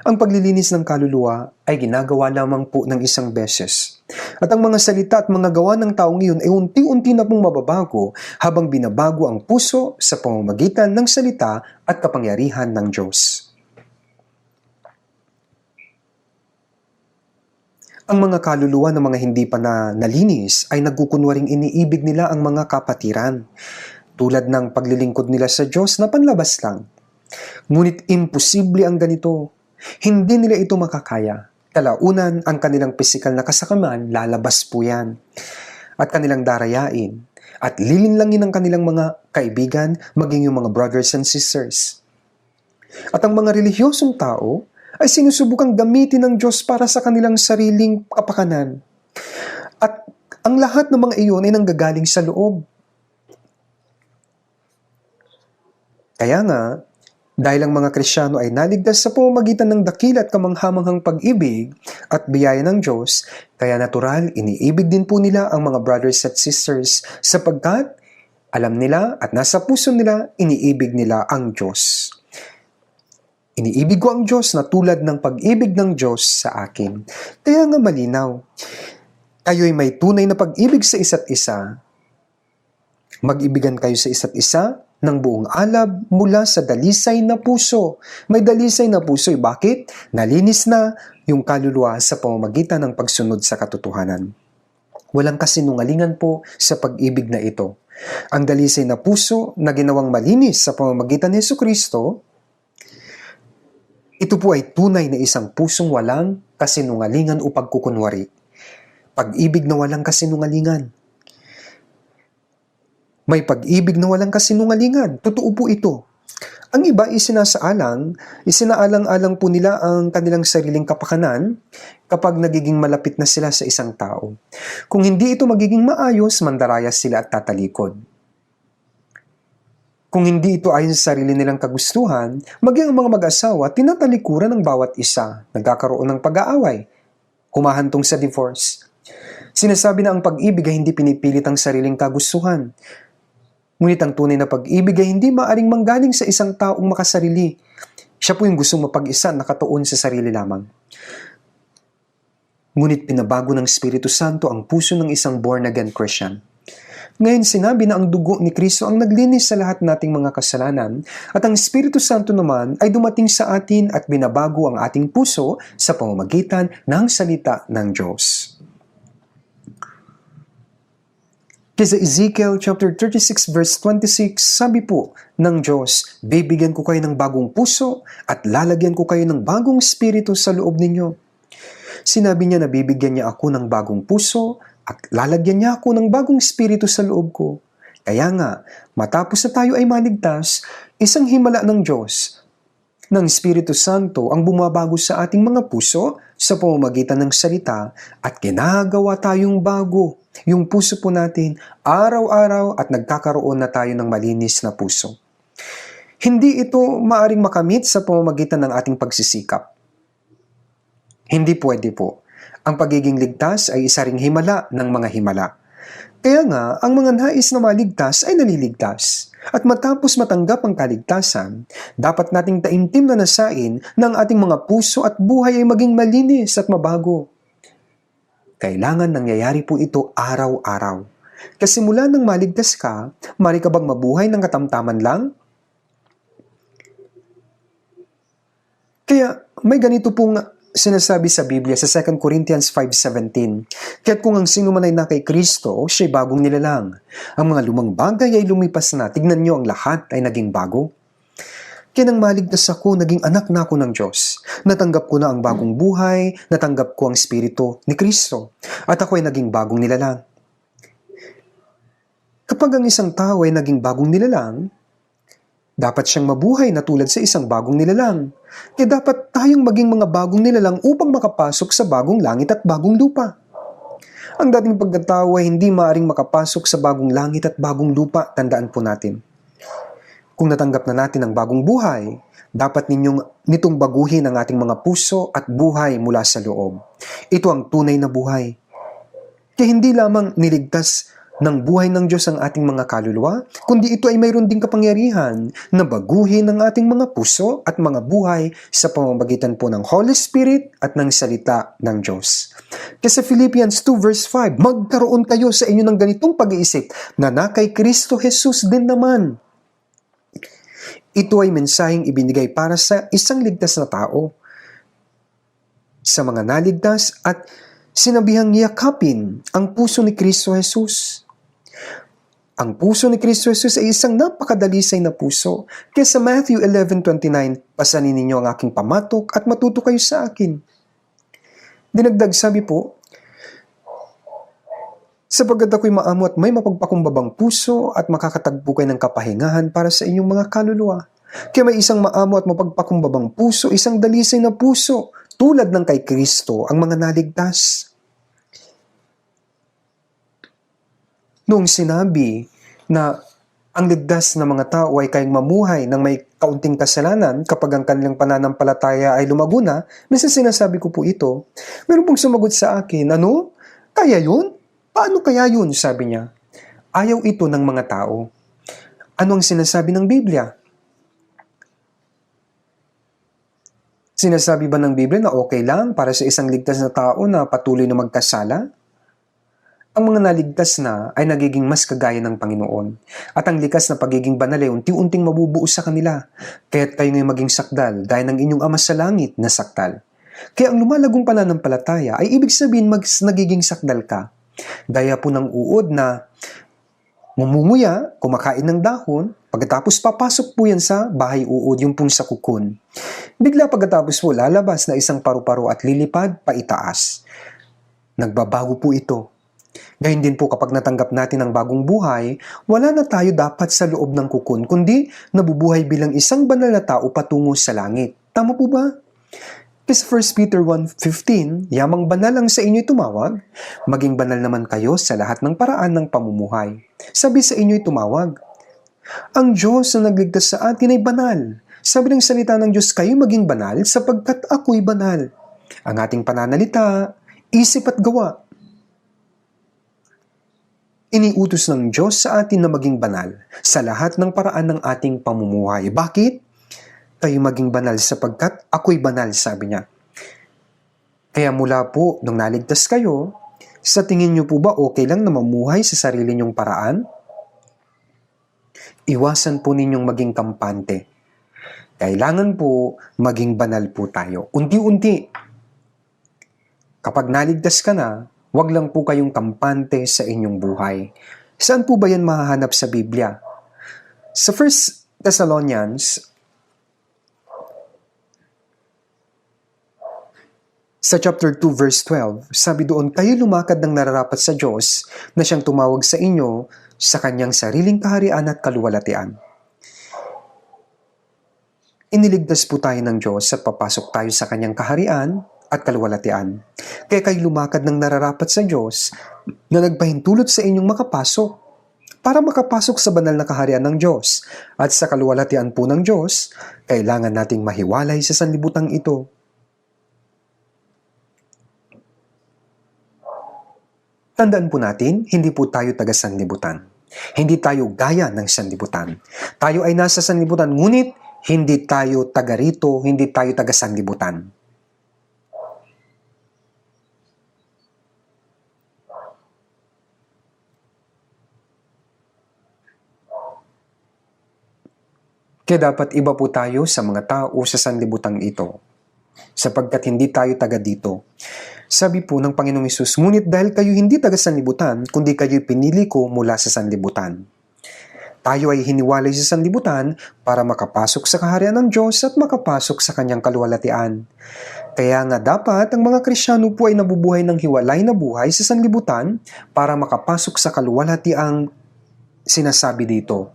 Ang paglilinis ng kaluluwa ay ginagawa lamang po ng isang beses. At ang mga salita at mga gawa ng taong iyon ay unti-unti na pong mababago habang binabago ang puso sa pamamagitan ng salita at kapangyarihan ng Diyos. Ang mga kaluluwa ng mga hindi pa nalinis ay nagkukunwaring iniibig nila ang mga kapatiran, tulad ng paglilingkod nila sa Diyos na panlabas lang. Ngunit imposible ang ganito. Hindi nila ito makakaya. Kalaunan, ang kanilang pisikal na kasakaman, lalabas po yan. At kanilang darayain. At lilinlangin ang kanilang mga kaibigan, maging yung mga brothers and sisters. At ang mga relihiyosong tao ay sinusubukang gamitin ng Diyos para sa kanilang sariling kapakanan. At ang lahat ng mga iyon ay nanggagaling sa loob. Kaya nga, dahil ang mga Kristiyano ay naligtas sa pamamagitan ng dakila at kamanghamanghang pag-ibig at biyaya ng Diyos, kaya natural, iniibig din po nila ang mga brothers at sisters sapagkat alam nila at nasa puso nila, iniibig nila ang Diyos. Iniibig ko ang Diyos na tulad ng pag-ibig ng Diyos sa akin. Kaya nga malinaw, kayo'y may tunay na pag-ibig sa isa't isa. Mag-ibigan kayo sa isa't isa ng buong alab mula sa dalisay na puso. May dalisay na puso. Bakit? Nalinis na yung kaluluwa sa pamamagitan ng pagsunod sa katotohanan. Walang kasinungalingan po sa pag-ibig na ito. Ang dalisay na puso na ginawang malinis sa pamamagitan ni Jesucristo, ito po ay tunay na isang pusong walang kasinungalingan o pagkukunwari. Pag-ibig na walang kasinungalingan. May pag-ibig na walang kasinungalingan. Totoo po ito. Ang iba isinaalang-alang po nila ang kanilang sariling kapakanan kapag nagiging malapit na sila sa isang tao. Kung hindi ito magiging maayos, mandarayas sila at tatalikod. Kung hindi ito ayon sa sarili nilang kagustuhan, maging ang mga mag-asawa, tinatalikuran ng bawat isa, nagkakaroon ng pag-aaway, humahantong sa divorce. Sinasabi na ang pag-ibig ay hindi pinipilit ang sariling kagustuhan. Ngunit ang tunay na pag-ibig ay hindi maaring manggaling sa isang taong makasarili. Siya po yung gustong mapag-isa, nakatuon sa sarili lamang. Ngunit pinabago ng Espiritu Santo ang puso ng isang born-again Christian. Ngayon sinabi na ang dugo ni Kristo ang naglinis sa lahat nating mga kasalanan at ang Espiritu Santo naman ay dumating sa atin at binabago ang ating puso sa pamamagitan ng salita ng Diyos. Kaya sa Ezekiel chapter 36 verse 26, sabi po ng Diyos, bibigyan ko kayo ng bagong puso at lalagyan ko kayo ng bagong espiritu sa loob ninyo. Sinabi niya na bibigyan niya ako ng bagong puso at lalagyan niya ako ng bagong espiritu sa loob ko. Kaya nga, matapos na tayo ay maligtas, isang himala ng Diyos, ng Espiritu Santo ang bumabago sa ating mga puso sa pamamagitan ng salita at ginagawa tayong bago. Yung puso po natin, araw-araw at nagkakaroon na tayo ng malinis na puso. Hindi ito maaring makamit sa pamamagitan ng ating pagsisikap. Hindi pwede po. Ang pagiging ligtas ay isa ring himala ng mga himala. Kaya nga, ang mga nais na maligtas ay naliligtas. At matapos matanggap ang kaligtasan, dapat nating taimtim na nasain ng ating mga puso at buhay ay maging malinis at mabago. Kailangan nangyayari po ito araw-araw. Kasi mula nang maligtas ka, mari ka bang mabuhay ng katamtaman lang? Kaya may ganito pong sinasabi sa Biblia sa 2 Corinthians 5:17. Kaya't kung ang sino man ay na kay Kristo, siya'y bagong nilalang. Ang mga lumang bagay ay lumipas na. Tignan niyo, ang lahat ay naging bago. Kaya nang maligtas ako, naging anak na ako ng Diyos. Natanggap ko na ang bagong buhay, natanggap ko ang Espiritu ni Kristo, at ako ay naging bagong nilalang. Kapag ang isang tao ay naging bagong nilalang, dapat siyang mabuhay na tulad sa isang bagong nilalang. Kaya dapat tayong maging mga bagong nilalang upang makapasok sa bagong langit at bagong lupa. Ang dating pagkatao ay hindi maaring makapasok sa bagong langit at bagong lupa, tandaan po natin. Kung natanggap na natin ang bagong buhay, dapat nitong baguhin ang ating mga puso at buhay mula sa loob. Ito ang tunay na buhay. Kaya hindi lamang niligtas ng buhay ng Diyos ang ating mga kaluluwa, kundi ito ay mayroon ding kapangyarihan na baguhin ang ating mga puso at mga buhay sa pamamagitan po ng Holy Spirit at ng salita ng Diyos. Kasi Philippians 2 verse 5, magkaroon kayo sa inyo ng ganitong pag-iisip na kay Kristo Jesus din naman. Ito ay mensaheng ibinigay para sa isang ligtas na tao, sa mga naligtas at Sinabihang yakapin ang puso ni Kristo Jesus. Ang puso ni Kristo Jesus ay isang napakadalisay na puso. Kaya sa Matthew 11:29, pasanin ninyo ang aking pamatok at matuto kayo sa akin. Dinagdag sabi po, sapagkat ako'y maamo at may mapagpakumbabang puso at makakatagpo kayo ng kapahingahan para sa inyong mga kaluluwa. Kaya may isang maamo at mapagpakumbabang puso, isang dalisay na puso, tulad ng kay Kristo, ang mga naligtas. Noong sinabi na ang ligtas na mga tao ay kayang mamuhay ng may kaunting kasalanan kapag ang kanilang pananampalataya ay lumago na, minsan sinasabi ko po ito, meron pong sumagot sa akin, ano? Kaya yun? Paano kaya yun? Sabi niya. Ayaw ito ng mga tao. Ano ang sinasabi ng Biblia? Sinasabi ba ng Biblia na okay lang para sa isang ligtas na tao na patuloy na magkasala? Ang mga naligtas na ay nagiging mas kagaya ng Panginoon. At ang likas na pagiging banal ay unti-unting mabubuo sa kanila. Kaya't kayo ngayon maging sakdal, gaya ng inyong Ama sa langit na sakdal. Kaya ang lumalagong pananampalataya ay ibig sabihin nagiging sakdal ka. Gaya po ng uod na mumunguya, kumakain ng dahon, pagkatapos papasok po yan sa bahay uod, yung pong sa kukun. Bigla pagkatapos po lalabas na isang paru-paro at lilipad paitaas. Nagbabago po ito. Gayun din po kapag natanggap natin ang bagong buhay, wala na tayo dapat sa loob ng kukun, kundi nabubuhay bilang isang banal na tao patungo sa langit. Tama po ba? Kasi 1 Peter 1:15, yamang banal ang sa inyo'y tumawag, maging banal naman kayo sa lahat ng paraan ng pamumuhay. Sabi sa inyo'y tumawag. Ang Diyos na nagligtas sa atin ay banal. Sabi ng salita ng Diyos, kayo maging banal sapagkat ako'y banal. Ang ating pananalita, isip at gawa. Iniutos ng Diyos sa atin na maging banal sa lahat ng paraan ng ating pamumuhay. Bakit? Kayo maging banal sapagkat ako'y banal, sabi niya. Kaya mula po nung naligtas kayo, sa tingin niyo po ba okay lang na mamuhay sa sarili niyong paraan? Iwasan po ninyong maging kampante. Kailangan po maging banal po tayo. Unti-unti. Kapag naligtas ka na, wag lang po kayong kampante sa inyong buhay. Saan po ba yan mahahanap sa Biblia? Sa 1 Thessalonians, sa chapter 2 verse 12, sabi doon, kayo lumakad ng nararapat sa Diyos na siyang tumawag sa inyo sa kanyang sariling kaharian at kaluwalhatian. Iniligtas po tayo ng Diyos at papasok tayo sa kanyang kaharian at kaluwalhatian. Kaya kayo lumakad ng nararapat sa Diyos na nagpahintulot sa inyong makapasok para makapasok sa banal na kaharian ng Diyos. At sa kaluwalhatian po ng Diyos, kailangan nating mahiwalay sa sanlibutan ito. Tandaan po natin, hindi po tayo taga sanlibutan. Hindi tayo gaya ng sanlibutan. Tayo ay nasa sanlibutan, ngunit hindi tayo taga rito, hindi tayo taga sanlibutan. Kaya dapat iba po tayo sa mga tao sa sanlibutan ito, sapagkat hindi tayo taga dito. Sabi po ng Panginoong Hesus, ngunit dahil kayo hindi taga sanlibutan, kundi kayo pinili ko mula sa sanlibutan. Tayo ay hiniwalay sa sanlibutan para makapasok sa kaharian ng Diyos at makapasok sa kanyang kaluwalhatian. Kaya nga dapat ang mga Kristiyano po ay nabubuhay ng hiwalay na buhay sa sanlibutan para makapasok sa kaluwalhatiang sinasabi dito.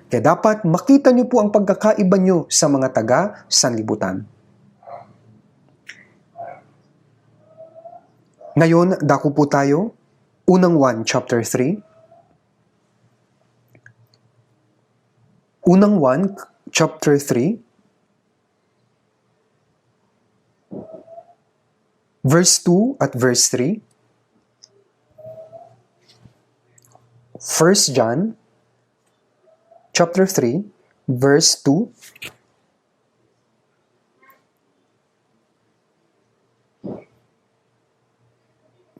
Kaya dapat makita niyo po ang pagkakaiba niyo sa mga taga-sanlibutan. Ngayon, dako po tayo. Unang 1, chapter 3. Unang 1, chapter 3. Verse 2 at verse 3. 1 John, chapter 3, verse 2.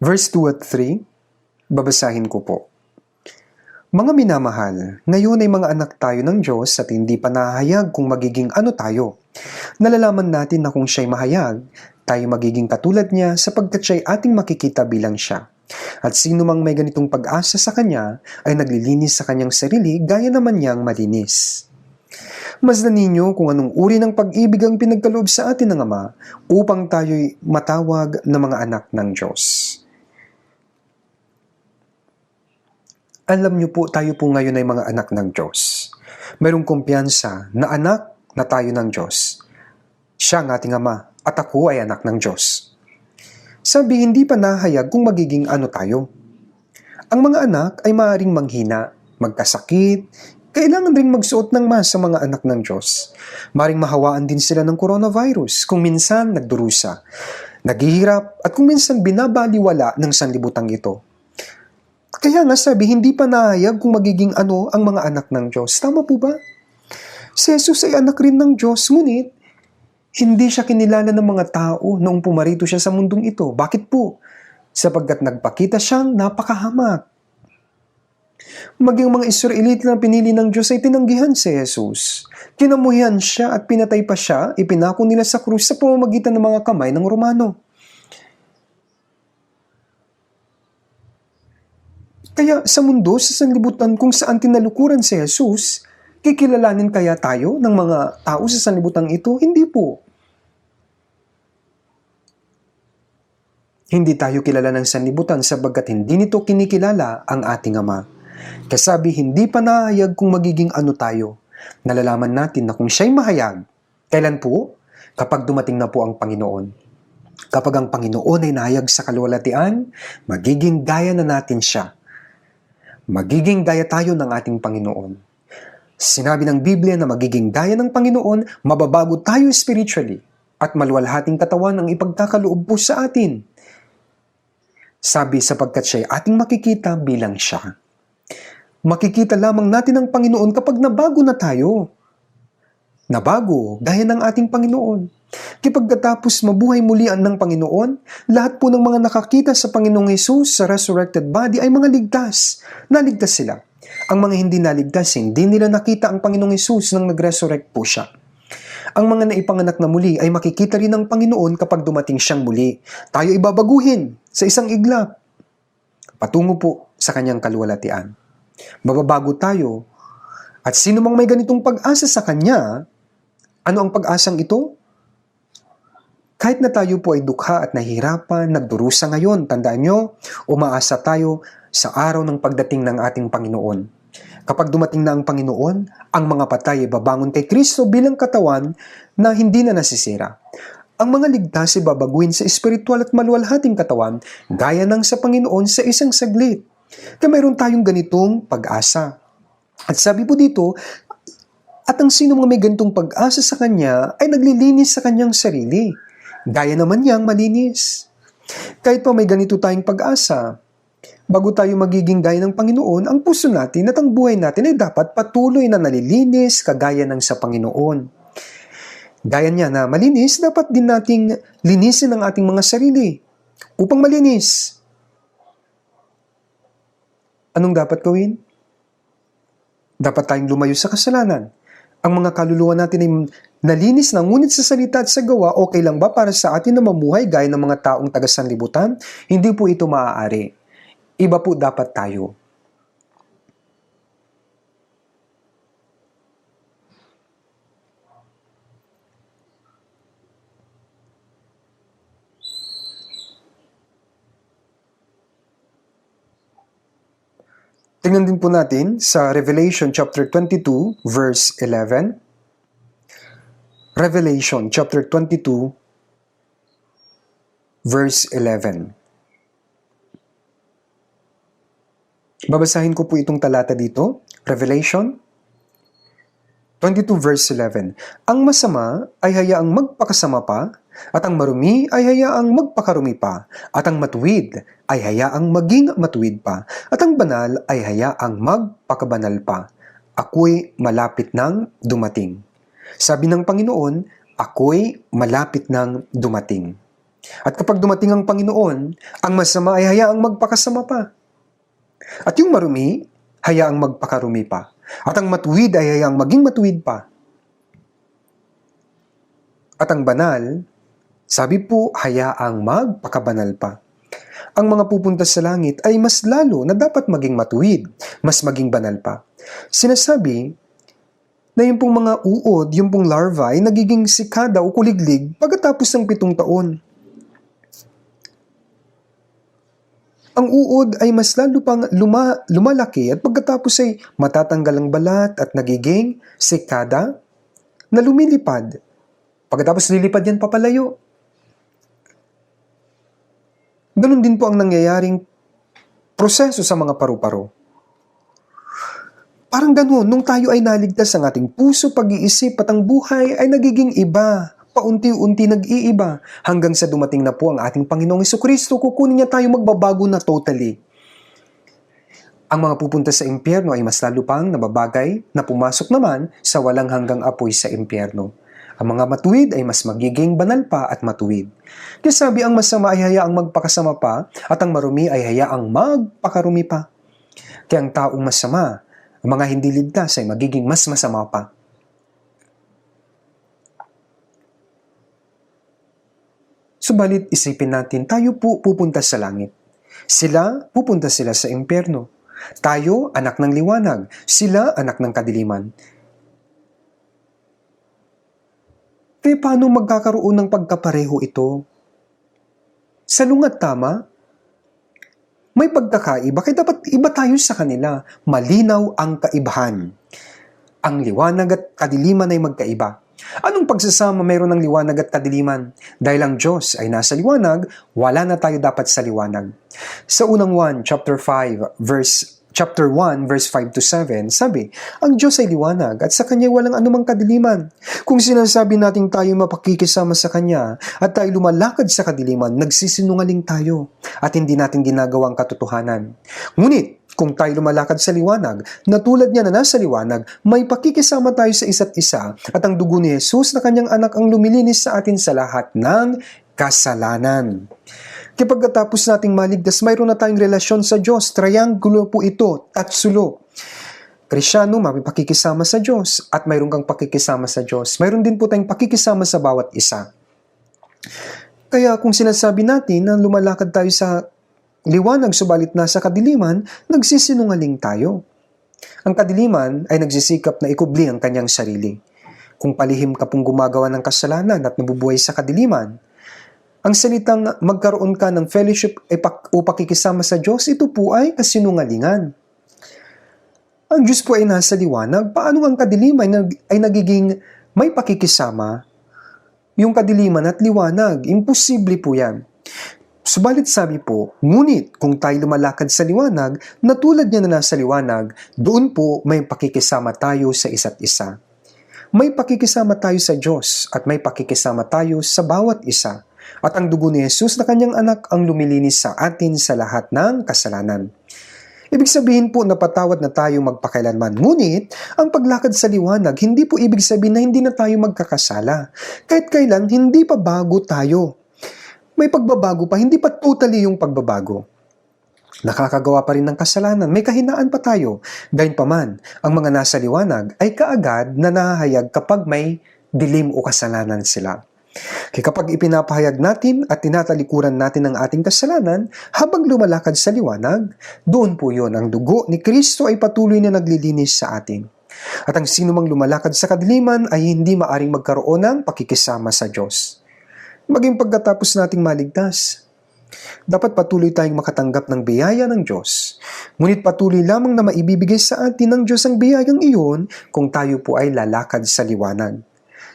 Verse 2 at 3, babasahin ko po. Mga minamahal, ngayon ay mga anak tayo ng Diyos at hindi pa nahahayag kung magiging ano tayo. Nalalaman natin na kung siya'y mahayag, tayo magiging katulad niya sapagkat siya'y ating makikita bilang siya. At sino mang may ganitong pag-asa sa kanya ay naglilinis sa kanyang sarili gaya naman niyang malinis. Masdan ninyo kung anong uri ng pag-ibig ang pinagkaloob sa atin ng Ama upang tayo'y matawag na mga anak ng Diyos. Alam niyo po, tayo po ngayon ay mga anak ng Diyos. Mayroong kumpiyansa na anak na tayo ng Diyos. Siya ang ating Ama at ako ay anak ng Diyos. Sabi, hindi pa nahayag kung magiging ano tayo. Ang mga anak ay maaaring manghina, magkasakit, kailangan ring magsuot ng mask sa mga anak ng Diyos. Maring mahawaan din sila ng coronavirus, kung minsan nagdurusa, naghihirap, at kung minsan binabaliwala ng sanlibutang ito. Kaya nga sabi, hindi pa nahayag kung magiging ano ang mga anak ng Diyos. Tama po ba? Si Jesus ay anak rin ng Diyos, ngunit hindi siya kinilala ng mga tao noong pumarito siya sa mundong ito. Bakit po? Sapagkat nagpakita siyang napakahamak. Maging mga Israelita na pinili ng Diyos ay tinanggihan si Jesus. Kinamuhian siya at pinatay pa siya, ipinako nila sa krus sa pamamagitan ng mga kamay ng Romano. Kaya sa mundo, sa sanlibutan kung saan tinalukuran si Jesus, kikilalanin kaya tayo ng mga tao sa sanlibutan ito? Hindi po. Hindi tayo kilala ng sanlibutan sapagkat hindi nito kinikilala ang ating Ama. Kasabi, hindi pa nahayag kung magiging ano tayo. Nalalaman natin na kung siya'y mahayag, kailan po? Kapag dumating na po ang Panginoon. Kapag ang Panginoon ay nahayag sa kaluwalhatian, magiging gaya na natin siya. Magiging gaya tayo ng ating Panginoon. Sinabi ng Biblia na magiging gaya ng Panginoon, mababago tayo spiritually at maluwalhating katawan ang ipagkakaloob po sa atin. Sabi, sapagkat siya'y ating makikita bilang siya. Makikita lamang natin ang Panginoon kapag nabago na tayo. Nabago, gaya ng ating Panginoon. Kapagkatapos mabuhay mulian ng Panginoon, lahat po ng mga nakakita sa Panginoong Hesus sa resurrected body ay mga ligtas. Naligtas sila. Ang mga hindi naligtas, hindi nila nakita ang Panginoong Hesus nang nag-resurrect po siya. Ang mga naipanganak na muli ay makikita rin ng Panginoon kapag dumating siyang muli. Tayo ibabaguhin sa isang iglap. Patungo po sa kanyang kaluwalhatian. Mababago tayo. At sino mang may ganitong pag-asa sa kanya, ano ang pag-asang ito? Kahit na tayo po ay dukha at nahihirapan, nagdurusa ngayon, tandaan nyo, umaasa tayo sa araw ng pagdating ng ating Panginoon. Kapag dumating na ang Panginoon, ang mga patay ay babangon kay Kristo bilang katawan na hindi na nasisira. Ang mga ligtas ay babaguhin sa espiritual at maluwalhating katawan gaya ng sa Panginoon sa isang saglit. Kaya mayroon tayong ganitong pag-asa. At sabi po dito, at ang sino mga may ganitong pag-asa sa Kanya ay naglilinis sa kanyang sarili. Gaya naman niyang malinis. Kahit pa may ganito tayong pag-asa, bago tayo magiging gaya ng Panginoon, ang puso natin at ang buhay natin ay dapat patuloy na nalilinis kagaya ng sa Panginoon. Gaya niya na malinis, dapat din nating linisin ang ating mga sarili. Upang malinis, anong dapat gawin? Dapat tayong lumayo sa kasalanan. Ang mga kaluluwa natin ay nalinis na, ngunit sa salita at sa gawa, okay lang ba para sa atin na mamuhay gaya ng mga taong taga-sanlibutan? Hindi po ito maaari. Iba po dapat tayo. Tingnan din po natin sa Revelation chapter 22 verse 11. Revelation chapter 22 verse 11. Babasahin ko po itong talata dito. Revelation 22 verse 11. Ang masama ay hayaang magpakasama pa, at ang marumi ay hayaang magpakarumi pa, at ang matuwid ay hayaang maging matuwid pa, at ang banal ay hayaang magpakabanal pa. Ako'y malapit nang dumating. Sabi ng Panginoon, ako'y malapit nang dumating. At kapag dumating ang Panginoon, ang masama ay hayaang magpakasama pa. At yung marumi hayaang magpakarumi pa. At ang matuwid ay hayaang maging matuwid pa. At ang banal, sabi po, hayaang magpakabanal pa. Ang mga pupunta sa langit ay mas lalo na dapat maging matuwid, mas maging banal pa. Sinasabi na yung pong mga uod, yung pong larva ay nagiging sikada o kuliglig pagkatapos ng 7 taon. Ang uod ay mas lalo pang lumalaki at pagkatapos ay matatanggal ang balat at nagiging sikada na lumilipad. Pagkatapos lilipad yan papalayo. Ganun din po ang nangyayaring proseso sa mga paru-paro. Parang ganun, nung tayo ay naligtas ang ating puso, pag-iisip at ang buhay ay nagiging iba. Paunti-unti nag-iiba hanggang sa dumating na po ang ating Panginoong Jesucristo, kukunin niya tayo magbabago na totally. Ang mga pupunta sa impyerno ay mas lalo pang nababagay na pumasok naman sa walang hanggang apoy sa impyerno. Ang mga matuwid ay mas magiging banal pa at matuwid. Kaya sabi, ang masama ay hayaang magpakasama pa at ang marumi ay hayaang magpakarumi pa. Kaya ang taong masama, ang mga hindi ligtas ay magiging mas masama pa. Subalit isipin natin, tayo po pupunta sa langit. Pupunta sila sa impyerno. Tayo, anak ng liwanag. Sila, anak ng kadiliman. Kaya paano magkakaroon ng pagkapareho ito? Salungat tama? May pagkakaiba, kaya dapat iba tayo sa kanila. Malinaw ang kaibahan. Ang liwanag at kadiliman ay magkaiba. Anong pagsasama mayroon ng liwanag at kadiliman? Dahil ang Diyos ay nasa liwanag, wala na tayo dapat sa liwanag. Sa unang 1, chapter 1, verse 5 to 7, sabi, ang Diyos ay liwanag at sa Kanya walang anumang kadiliman. Kung sinasabi natin tayo mapakikisama sa Kanya at tayo lumalakad sa kadiliman, nagsisinungaling tayo at hindi natin ginagawang katotohanan. Ngunit, kung tayo lumalakad sa liwanag, na tulad niya na nasa liwanag, may pakikisama tayo sa isa't isa at ang dugo ni Jesus na Kanyang anak ang lumilinis sa atin sa lahat ng kasalanan. Kaya pagkatapos nating maligtas, mayroon na tayong relasyon sa Diyos. Triangulo po ito, tatsulo. Kristyano, may pakikisama sa Diyos at mayroon kang pakikisama sa Diyos. Mayroon din po tayong pakikisama sa bawat isa. Kaya kung sinasabi natin na lumalakad tayo sa liwanag subalit nasa kadiliman, nagsisinungaling tayo. Ang kadiliman ay nagsisikap na ikubli ang kanyang sarili. Kung palihim ka pong gumagawa ng kasalanan at nabubuhay sa kadiliman, ang salitang magkaroon ka ng fellowship o pakikisama sa Diyos, ito po ay kasinungalingan. Ang Diyos po ay nasa liwanag, paano ang kadiliman ay nagiging may pakikisama? Yung kadiliman at liwanag, imposible po yan. Subalit sabi po, ngunit kung tayo lumalakad sa liwanag, na tulad niya na nasa liwanag, doon po may pakikisama tayo sa isa't isa. May pakikisama tayo sa Diyos at may pakikisama tayo sa bawat isa. At ang dugo ni Jesus na Kanyang anak ang lumilinis sa atin sa lahat ng kasalanan. Ibig sabihin po na patawad na tayo magpakailanman. Ngunit, ang paglakad sa liwanag, hindi po ibig sabihin na hindi na tayo magkakasala. Kahit kailan, hindi pa bago tayo. May pagbabago pa, hindi pa totally yung pagbabago. Nakakagawa pa rin ng kasalanan, may kahinaan pa tayo. Gayunpaman, ang mga nasa liwanag ay kaagad na nahahayag kapag may dilim o kasalanan sila. Kaya kapag ipinapahayag natin at tinatalikuran natin ang ating kasalanan habang lumalakad sa liwanag, doon po yun, ang dugo ni Kristo ay patuloy na naglilinis sa atin. At ang sino mang lumalakad sa kadiliman ay hindi maaring magkaroon ng pakikisama sa Diyos. Maging pagkatapos nating maligtas, dapat patuloy tayong makatanggap ng biyaya ng Diyos. Ngunit patuloy lamang na maibibigay sa atin ng Diyos ang biyayang iyon kung tayo po ay lalakad sa liwanag.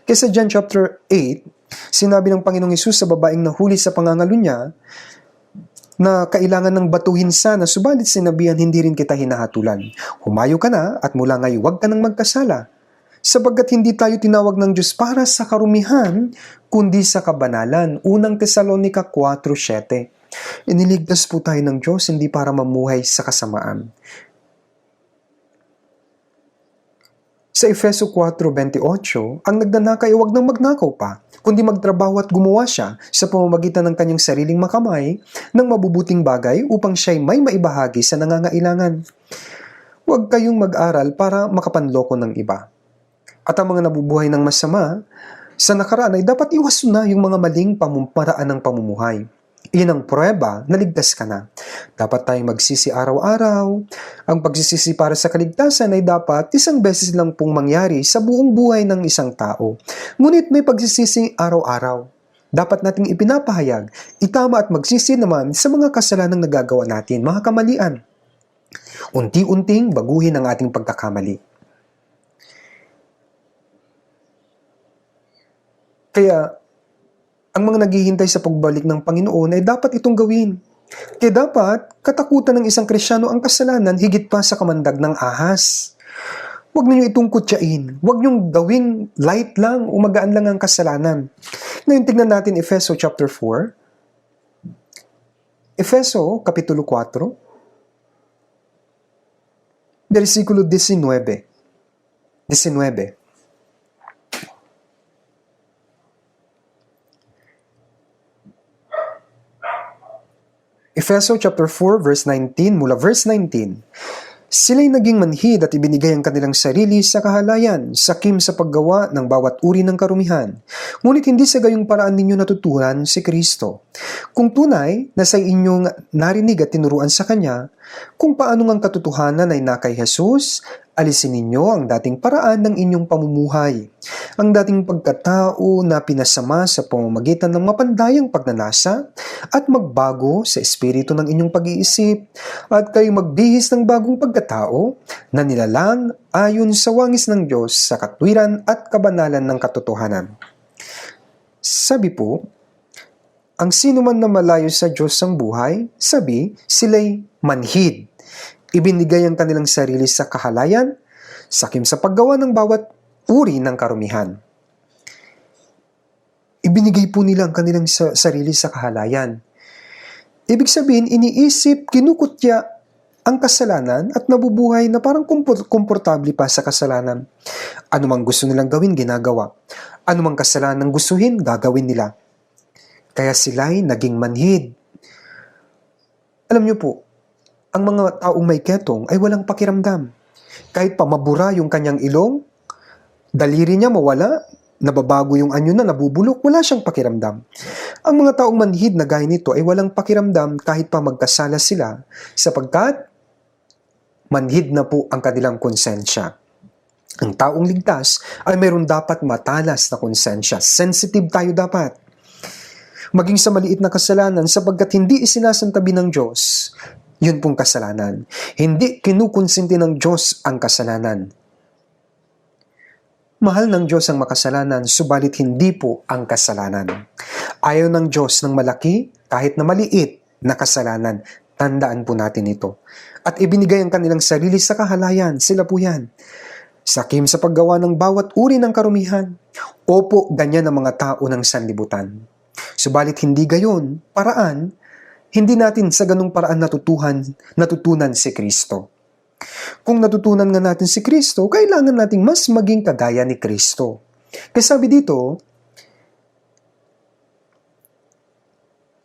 Kaya sa John chapter 8, sinabi ng Panginoong Hesus sa babaeng nahuli sa pangangalo niya na kailangan ng batuhin sana, subalit sinabihan, hindi rin kita hinahatulan. Humayo ka na at mula ngayon huwag ka nang magkasala. Sapagkat hindi tayo tinawag ng Diyos para sa karumihan, kundi sa kabanalan. Unang Tesalonica 4:7. Iniligtas po tayo ng Diyos hindi para mamuhay sa kasamaan. Sa Efeso 4:28, ang nagnanakaw ay huwag nang magnakaw pa, kundi magtrabaho at gumawa siya sa pamamagitan ng kanyang sariling makamay ng mabubuting bagay upang siya'y may maibahagi sa nangangailangan. Huwag kayong mag-aral para makapanloko ng iba. At ang mga nabubuhay ng masama, sa nakaraan ay dapat iwasan na yung mga maling paraan ng pamumuhay. Iyan ang pruweba na ligtas ka na. Dapat tayong magsisi araw-araw. Ang pagsisisi para sa kaligtasan ay dapat isang beses lang pong mangyari sa buong buhay ng isang tao. Ngunit may pagsisisi araw-araw. Dapat nating ipinapahayag, itama at magsisi naman sa mga kasalanang nagagawa natin, mga kamalian. Unti-unting baguhin ang ating pagkakamali. Kaya, ang mga naghihintay sa pagbalik ng Panginoon ay dapat itong gawin. Kaya dapat, katakutan ng isang Kristyano ang kasalanan higit pa sa kamandag ng ahas. Huwag ninyo itong kutyain. Huwag niyong gawing light lang o magaan lang ang kasalanan. Ngayon, tignan natin Efeso chapter 4. Efeso, kapitulo 4. Versikulo 19. 19. Efeso chapter 4 verse 19, mula verse 19. Sila'y naging manhid at ibinigay ang kanilang sarili sa kahalayan, sakim sa paggawa ng bawat uri ng karumihan. Ngunit hindi sa gayong paraan ninyo natutuhan si Kristo. Kung tunay na sa inyong narinig at tinuruan sa Kanya, kung paano ang katotohanan ay na kay Jesus, alisin ninyo ang dating paraan ng inyong pamumuhay. Ang dating pagkatao na pinasama sa pamamagitan ng mapandayang pagnanasa at magbago sa espiritu ng inyong pag-iisip at kayo magbihis ng bagong pagkatao na nilalang ayon sa wangis ng Diyos sa katwiran at kabanalan ng katotohanan. Sabi po, ang sino man na malayo sa Diyos ang buhay, sabi, sila'y manhid. Ibinigay ang kanilang sarili sa kahalayan, sakim sa paggawa ng bawat uri ng karumihan. Ibinigay po nila ang kanilang sarili sa kahalayan. Ibig sabihin, iniisip, kinukutya ang kasalanan at nabubuhay na parang komportable pa sa kasalanan. Ano mang gusto nilang gawin, ginagawa. Ano mang kasalanan gustuhin, gagawin nila. Kaya sila'y naging manhid. Alam niyo po, ang mga taong may ketong ay walang pakiramdam. Kahit pa mabura yung kanyang ilong, daliri niya mawala, nababago yung anyo na nabubulok, wala siyang pakiramdam. Ang mga taong manhid na gaya nito ay walang pakiramdam kahit pa magkasala sila, sapagkat manhid na po ang kanilang konsensya. Ang taong ligtas ay mayroon dapat matalas na konsensya. Sensitive tayo dapat. Maging sa maliit na kasalanan sapagkat hindi isinasantabi ng Diyos, yun pong kasalanan. Hindi kinukonsinti ng Diyos ang kasalanan. Mahal ng Diyos ang makasalanan, subalit hindi po ang kasalanan. Ayaw ng Diyos ng malaki, kahit na maliit na kasalanan. Tandaan po natin ito. At ibinigay ang kanilang sarili sa kahalayan, sila po yan. Sakim sa paggawa ng bawat uri ng karumihan. Opo, ganyan ang mga tao ng sanlibutan. Subalit hindi gayon, paraan, hindi natin sa ganung paraan natutunan si Kristo. Kung natutunan nga natin si Kristo, kailangan nating mas maging kagaya ni Kristo. Kaya sabi dito,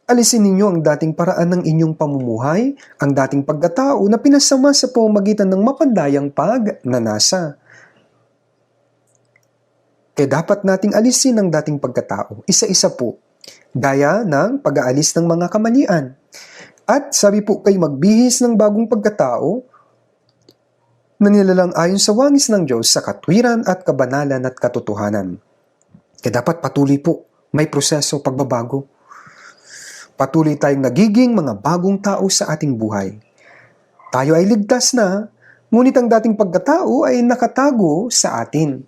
alisin ninyo ang dating paraan ng inyong pamumuhay, ang dating pagkatao na pinasama sa pamamagitan ng mapandayang pagnanasa. Kaya dapat nating alisin ang dating pagkatao, isa-isa po. Gaya ng pag-aalis ng mga kamalian. At sabi po kayo magbihis ng bagong pagkatao na nilalang ayon sa wangis ng Diyos sa katwiran at kabanalan at katotohanan. Kaya dapat patuloy po, may proseso pagbabago. Patuloy tayong nagiging mga bagong tao sa ating buhay. Tayo ay ligtas na, ngunit ang dating pagkatao ay nakatago sa atin.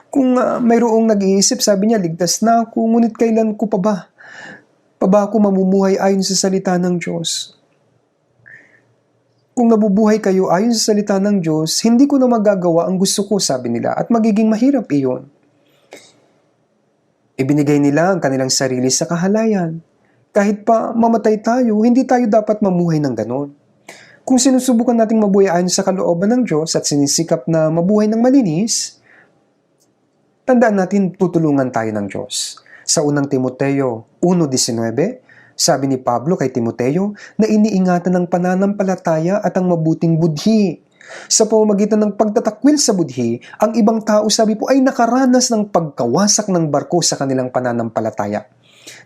Kung mayroong nag-iisip, sabi niya, ligtas na ako, ngunit kailan ko pa ba ako mamumuhay ayon sa salita ng Diyos? Kung nabubuhay kayo ayon sa salita ng Diyos, hindi ko na magagawa ang gusto ko, sabi nila, at magiging mahirap iyon. Ibinigay nila ang kanilang sarili sa kahalayan. Kahit pa mamatay tayo, hindi tayo dapat mamuhay ng ganon. Kung sinusubukan nating mabuhay ayon sa kalooban ng Diyos at sinisikap na mabuhay ng malinis, tandaan natin tutulungan tayo ng Diyos. Sa unang Timoteo 1:19, sabi ni Pablo kay Timoteo na iniingatan ng pananampalataya at ang mabuting budhi. Sa pamamagitan ng pagtatakwil sa budhi, ang ibang tao, sabi po, ay nakaranas ng pagkawasak ng barko sa kanilang pananampalataya.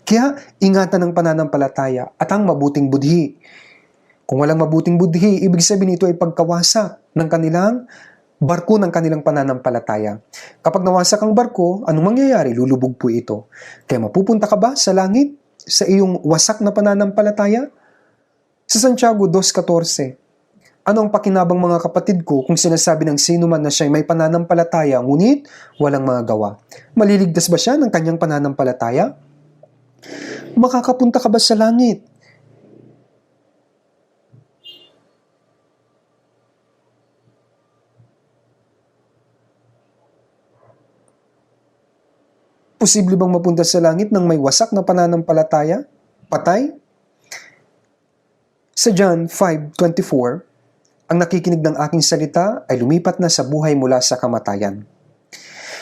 Kaya, ingatan ang pananampalataya at ang mabuting budhi. Kung walang mabuting budhi, ibig sabihin ito ay pagkawasak ng kanilang barko ng kanilang pananampalataya. Kapag nawasak ang barko, anong mangyayari? Lulubog po ito. Kaya mapupunta ka ba sa langit sa iyong wasak na pananampalataya? Sa Santiago 2:14, ano ang pakinabang mga kapatid ko kung sinasabi ng sino man na siya'y may pananampalataya ngunit walang mga gawa? Maliligtas ba siya ng kanyang pananampalataya? Makakapunta ka ba sa langit? Posible bang mapunta sa langit ng may wasak na pananampalataya? Patay? Sa John 5:24, ang nakikinig ng aking salita ay lumipat na sa buhay mula sa kamatayan.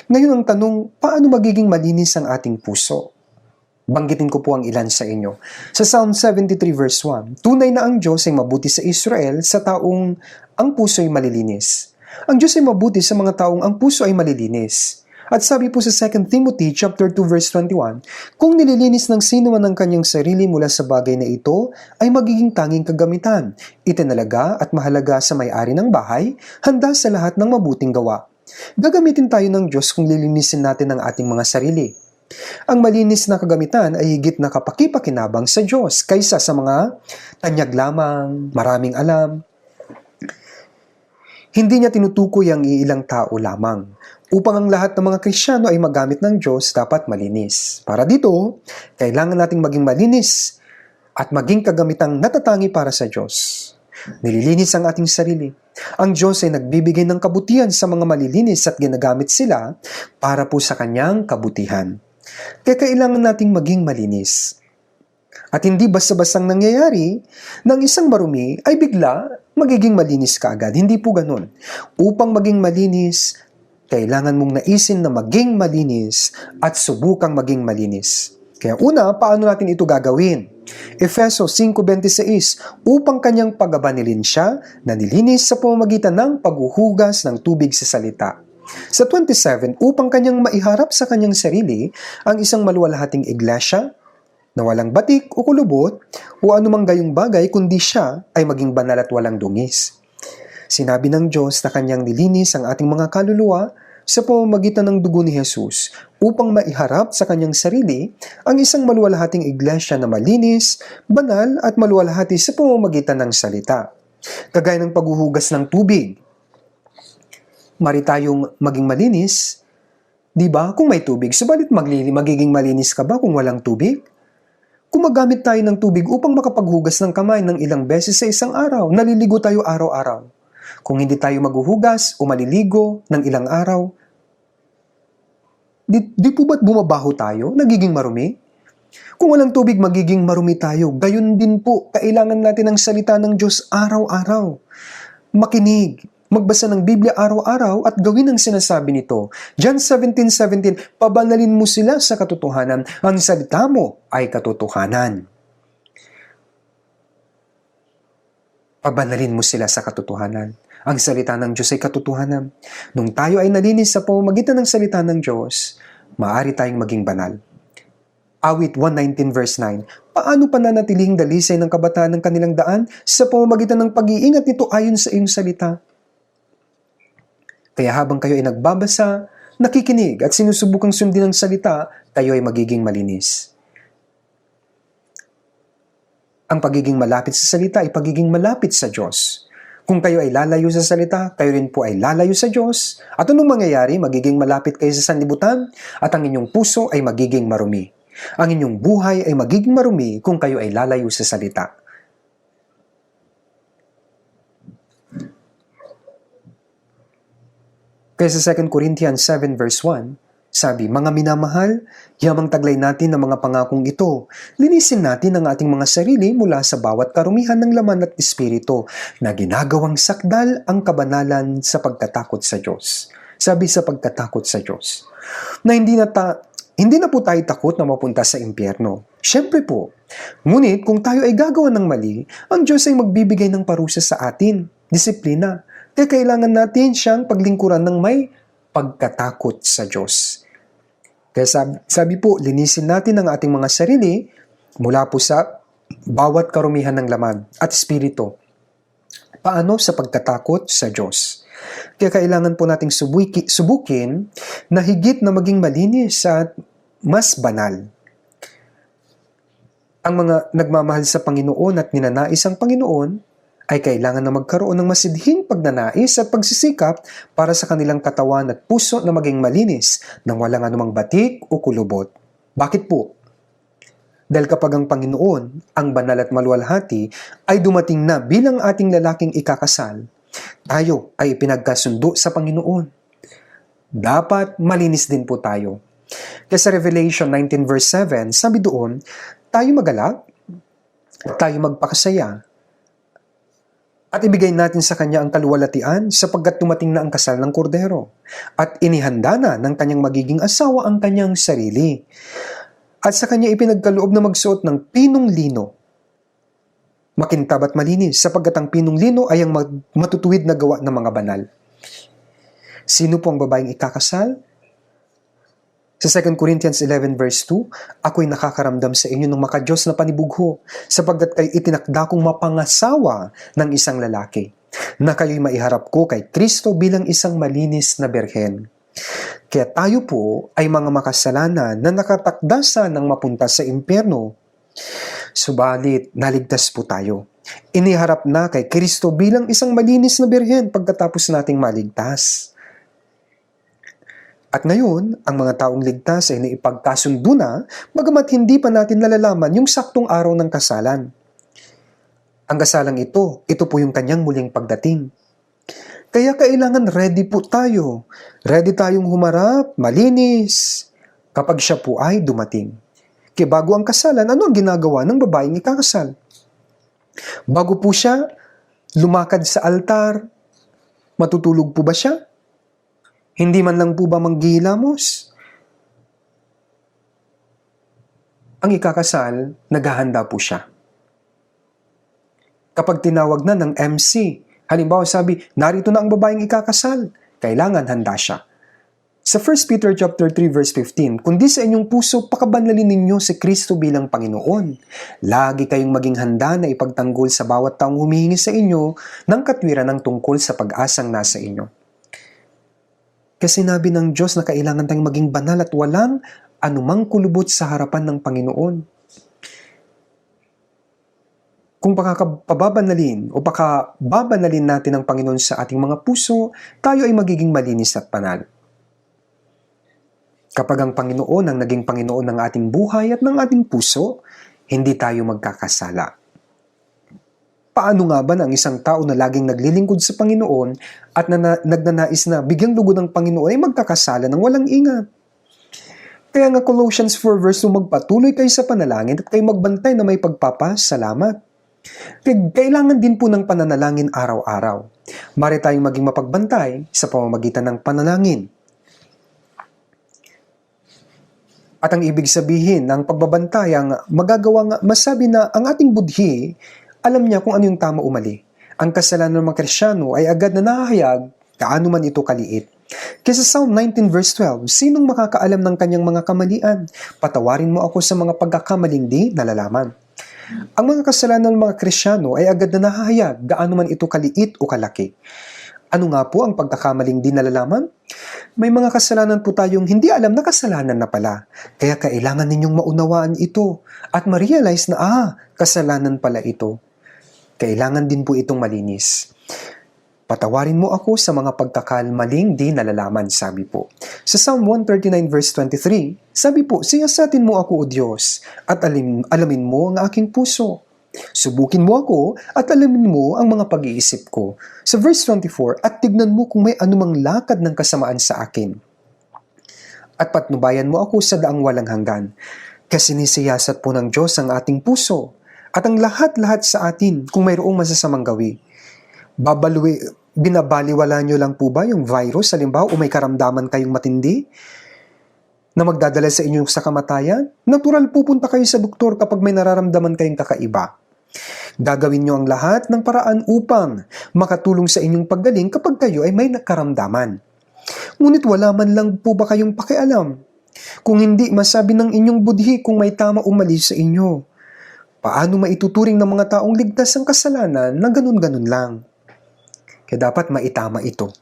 Ngayon ang tanong, paano magiging malinis ang ating puso? Banggitin ko po ang ilan sa inyo. Sa Psalm 73 verse 1, tunay na ang Diyos ay mabuti sa Israel sa taong ang puso ay malilinis. Ang Diyos ay mabuti sa mga taong ang puso ay malilinis. At sabi po sa 2 Timothy chapter 2 verse 21, kung nililinis ng sino man ang kanyang sarili mula sa bagay na ito, ay magiging tanging kagamitan, itinalaga at mahalaga sa may-ari ng bahay, handa sa lahat ng mabuting gawa. Gagamitin tayo ng Diyos kung lilinisin natin ang ating mga sarili. Ang malinis na kagamitan ay higit na kapakipakinabang sa Diyos kaysa sa mga tanyag lamang, maraming alam. Hindi niya tinutukoy ang iilang tao lamang. Upang ang lahat ng mga Kristiyano ay magamit ng Diyos, dapat malinis. Para dito, kailangan nating maging malinis at maging kagamitang natatangi para sa Diyos. Nililinis ang ating sarili. Ang Diyos ay nagbibigay ng kabutihan sa mga malilinis at ginagamit sila para po sa kanyang kabutihan. Kaya kailangan nating maging malinis. At hindi basta-bastang nangyayari ng isang marumi ay bigla magiging malinis ka agad. Hindi po ganun. Upang maging malinis, kailangan mong naisin na maging malinis at subukang maging malinis. Kaya una, paano natin ito gagawin? Efeso 5:26, upang kanyang pagabanilin siya na nilinis sa pamamagitan ng paghuhugas ng tubig sa salita. Sa 27, upang kanyang maiharap sa kanyang sarili ang isang maluwalhating iglesia na walang batik o kulubot o anumang gayong bagay kundi siya ay maging banal at walang dungis. Sinabi ng Diyos na kanyang nilinis ang ating mga kaluluwa sa pamamagitan ng dugo ni Jesus upang maiharap sa kanyang sarili ang isang maluwalhating iglesia na malinis, banal at maluwalhati sa pamamagitan ng salita. Kagaya ng paghuhugas ng tubig. Mari tayong maging malinis, di ba? Kung may tubig, subalit magiging malinis ka ba kung walang tubig? Kung magamit tayo ng tubig upang makapaghugas ng kamay ng ilang beses sa isang araw, naliligo tayo araw-araw. Kung hindi tayo maghuhugas o maliligo ng ilang araw, di po ba't bumabaho tayo? Nagiging marumi? Kung walang tubig, magiging marumi tayo. Gayon din po, kailangan natin ang salita ng Diyos araw-araw. Makinig, magbasa ng Biblia araw-araw at gawin ang sinasabi nito. John 17:17, pabanalin mo sila sa katotohanan. Ang salita mo ay katotohanan. Pabanalin mo sila sa katotohanan. Ang salita ng Diyos ay katotohanan. Nung tayo ay nalinis sa pamamagitan ng salita ng Diyos, maaari tayong maging banal. Awit 119 verse 9, paano pananatilihing dalisay ng kabataan ng kanilang daan sa pamamagitan ng pag-iingat nito ayon sa iyong salita? Kaya habang kayo ay nagbabasa, nakikinig at sinusubukang sundin ang salita, kayo ay magiging malinis. Ang pagiging malapit sa salita ay pagiging malapit sa Diyos. Kung kayo ay lalayo sa salita, kayo rin po ay lalayo sa Diyos. At anong mangyayari? Magiging malapit kayo sa sanlibutan at ang inyong puso ay magiging marumi. Ang inyong buhay ay magiging marumi kung kayo ay lalayo sa salita. Kaya sa 2 Corinthians 7 verse 1, sabi, mga minamahal, yamang taglay natin ng mga pangakong ito. Linisin natin ang ating mga sarili mula sa bawat karumihan ng laman at espiritu na ginagawang sakdal ang kabanalan sa pagkatakot sa Diyos. Sabi sa pagkatakot sa Diyos. Na hindi na po tayo takot na mapunta sa impyerno. Siyempre po. Ngunit kung tayo ay gagawa ng mali, ang Diyos ay magbibigay ng parusa sa atin, disiplina, Kaya kailangan natin siyang paglingkuran ng may pagkatakot sa Diyos. Kaya sabi po, linisin natin ang ating mga sarili mula po sa bawat karumihan ng laman at espiritu. Paano? Sa pagkatakot sa Diyos. Kaya kailangan po nating subukin na higit na maging malinis at mas banal. Ang mga nagmamahal sa Panginoon at ninanais ang Panginoon ay kailangan na magkaroon ng masidhing pagnanais at pagsisikap para sa kanilang katawan at puso na maging malinis nang walang anumang batik o kulubot. Bakit po? Dahil kapag ang Panginoon, ang banal at maluwalhati, ay dumating na bilang ating lalaking ikakasal, tayo ay ipinagkasundo sa Panginoon. Dapat malinis din po tayo. Kaya sa Revelation 19 verse 7, sabi doon, tayo magalak, tayo magpakasaya, at ibigay natin sa Kanya ang kaluwalhatian sapagkat dumating na ang kasal ng kordero, at inihanda na ng Kanyang magiging asawa ang Kanyang sarili. At sa Kanya ipinagkaloob na magsuot ng pinong lino, makintab at malinis, sapagkat ang pinong lino ay ang matutuwid na gawa ng mga banal. Sino po ang babaeng ikakasal? Sa 2 Corinthians 11 verse 2, ako'y nakakaramdam sa inyo ng makadiyos na panibugho, sapagkat kayo itinakda kong mapangasawa ng isang lalaki, na kayo'y maiharap ko kay Kristo bilang isang malinis na berhen. Kaya tayo po ay mga makasalanan na nakatakdasa ng mapunta sa impyerno. Subalit, naligtas po tayo. Iniharap na kay Kristo bilang isang malinis na berhen pagkatapos nating maligtas. At ngayon, ang mga taong ligtas ay naipagkasundo na, bagamat hindi pa natin nalalaman yung saktong araw ng kasalan. Ang kasalang ito po yung kanyang muling pagdating. Kaya kailangan ready po tayo. Ready tayong humarap, malinis, kapag siya po ay dumating. Kaya bago ang kasalan, ano ang ginagawa ng babaeng ikakasal? Bago po siya lumakad sa altar, matutulog po ba siya? Hindi man lang po ba manghihilamos? Ang ikakasal, naghahanda po siya. Kapag tinawag na ng MC, halimbawa sabi, narito na ang babaeng ikakasal, kailangan handa siya. Sa 1 Peter chapter 3 verse 15, kundi sa inyong puso pakabanalin ninyo si Kristo bilang Panginoon. Lagi kayong maging handa na ipagtanggol sa bawat taong humihingi sa inyo ng katwiran ng tungkol sa pag-asang nasa inyo. Kasi sinabi ng Diyos na kailangan tayong maging banal at walang anumang kulubot sa harapan ng Panginoon. Kung pababanalin natin ang Panginoon sa ating mga puso, tayo ay magiging malinis at banal. Kapag ang Panginoon ang naging Panginoon ng ating buhay at ng ating puso, hindi tayo magkakasala. Paano nga ba na ang isang tao na laging naglilingkod sa Panginoon at nagnanais na bigyang lugod ng Panginoon ay magkakasala ng walang ingat? Kaya nga Colossians 4 verse 2, magpatuloy kayo sa panalangin at kayo magbantay na may pagpapasalamat. Kailangan din po ng pananalangin araw-araw. Mari tayong maging mapagbantay sa pamamagitan ng panalangin. At ang ibig sabihin ng pagbabantay ang magagawang masabi na ang ating budhi, alam niya kung ano yung tama o mali. Ang kasalanan ng mga Kristiyano ay agad na nahahayag kaano man ito kaliit. Kaya sa Psalm 19 verse 12, sinong makakaalam ng kanyang mga kamalian? Patawarin mo ako sa mga pagkakamaling di nalalaman. Ang mga kasalanan ng mga Kristiyano ay agad na nahahayag gaano man ito kaliit o kalaki. Ano nga po ang pagkakamaling di nalalaman? May mga kasalanan po tayong hindi alam na kasalanan na pala. Kaya kailangan ninyong maunawaan ito at ma-realize na kasalanan pala ito. Kailangan din po itong malinis. Patawarin mo ako sa mga pagkakamaling di nalalaman, sabi po. Sa Psalm 139 verse 23, sabi po, siyasatin mo ako, O Diyos, at alamin mo ang aking puso. Subukin mo ako at alamin mo ang mga pag-iisip ko. Sa verse 24, at tignan mo kung may anumang lakad ng kasamaan sa akin. At patnubayan mo ako sa daang walang hanggan. Kasi sinisiyasat po ng Diyos ang ating puso at ang lahat-lahat sa atin kung mayroong masasamang gawi. Binabaliwala nyo lang po ba yung virus, halimbawa, o may karamdaman kayong matindi na magdadala sa inyo sa kamatayan? Natural pupunta kayo sa doktor kapag may nararamdaman kayong kakaiba. Gagawin niyo ang lahat ng paraan upang makatulong sa inyong paggaling kapag kayo ay may nakaramdaman. Ngunit wala man lang po ba kayong pakialam? Kung hindi masabi ng inyong budhi kung may tama o mali sa inyo, paano maituturing ng mga taong ligtas ang kasalanan na ganun-ganun lang? Kaya dapat maitama ito.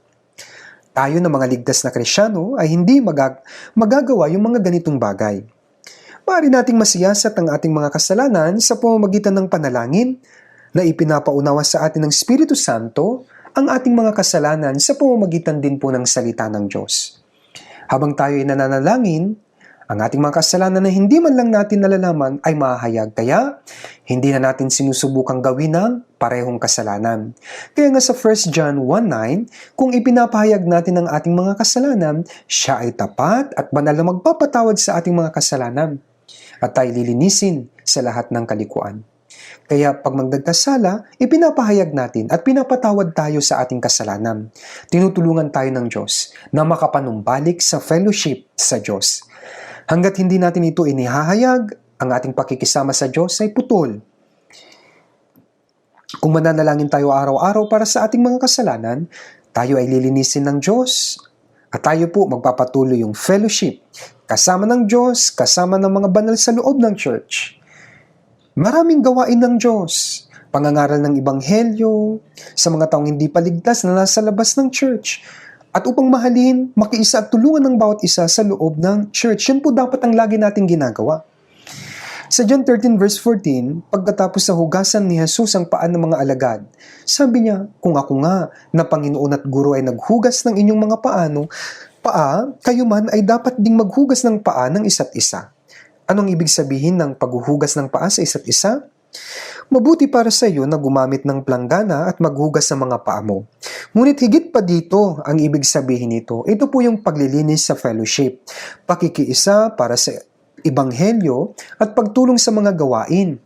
Tayo na mga ligtas na Kristyano ay hindi magagawa yung mga ganitong bagay. Maaari nating masiyasat ang ating mga kasalanan sa pamamagitan ng panalangin na ipinapaunawa sa atin ng Espiritu Santo ang ating mga kasalanan sa pamamagitan din po ng salita ng Diyos. Habang tayo ay nananalangin, ang ating mga kasalanan na hindi man lang natin nalalaman ay mahahayag. Kaya, hindi na natin sinusubukang gawin ng parehong kasalanan. Kaya nga sa 1 John 1:9, kung ipinapahayag natin ang ating mga kasalanan, siya ay tapat at banal na magpapatawad sa ating mga kasalanan at tayo lilinisin sa lahat ng kalikuan. Kaya pag magdagkasala, ipinapahayag natin at pinapatawad tayo sa ating kasalanan. Tinutulungan tayo ng Diyos na makapanumbalik sa fellowship sa Diyos. Hanggat hindi natin ito inihahayag, ang ating pakikisama sa Diyos ay putol. Kung mananalangin tayo araw-araw para sa ating mga kasalanan, tayo ay lilinisin ng Diyos at tayo po magpapatuloy yung fellowship kasama ng Diyos, kasama ng mga banal sa loob ng church. Maraming gawain ng Diyos, pangangaral ng Ebanghelyo sa mga taong hindi paligtas na nasa labas ng church. At upang mahalin, makiisa at tulungan ng bawat isa sa loob ng church. Yan po dapat ang lagi nating ginagawa. Sa John 13 verse 14, pagkatapos sa hugasan ni Jesus ang paa ng mga alagad, sabi niya, kung ako nga na Panginoon at Guro ay naghugas ng inyong mga paa, kayo man ay dapat ding maghugas ng paa ng isa't isa. Anong ibig sabihin ng paghuhugas ng paa sa isa't isa? Mabuti para sa iyo na gumamit ng planggana at maghugas ng mga paa mo. Ngunit higit pa dito ang ibig sabihin nito. Ito po yung paglilinis sa fellowship, pakikiisa para sa Ebanghelyo at pagtulong sa mga gawain.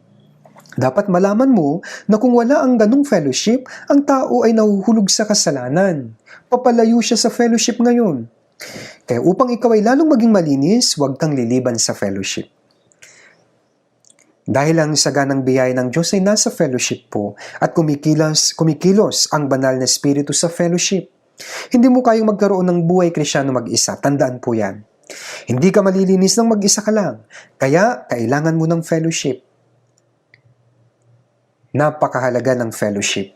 Dapat malaman mo na kung wala ang ganung fellowship, ang tao ay nahuhulog sa kasalanan. Papalayo siya sa fellowship ngayon. Kaya upang ikaw ay lalong maging malinis, huwag kang liliban sa fellowship. Dahil ang saganang biyaya ng Diyos ay nasa fellowship po at kumikilos ang banal na espiritu sa fellowship. Hindi mo kayang magkaroon ng buhay Kristyano mag-isa. Tandaan po yan. Hindi ka malilinis ng mag-isa ka lang. Kaya kailangan mo ng fellowship. Napakahalaga ng fellowship.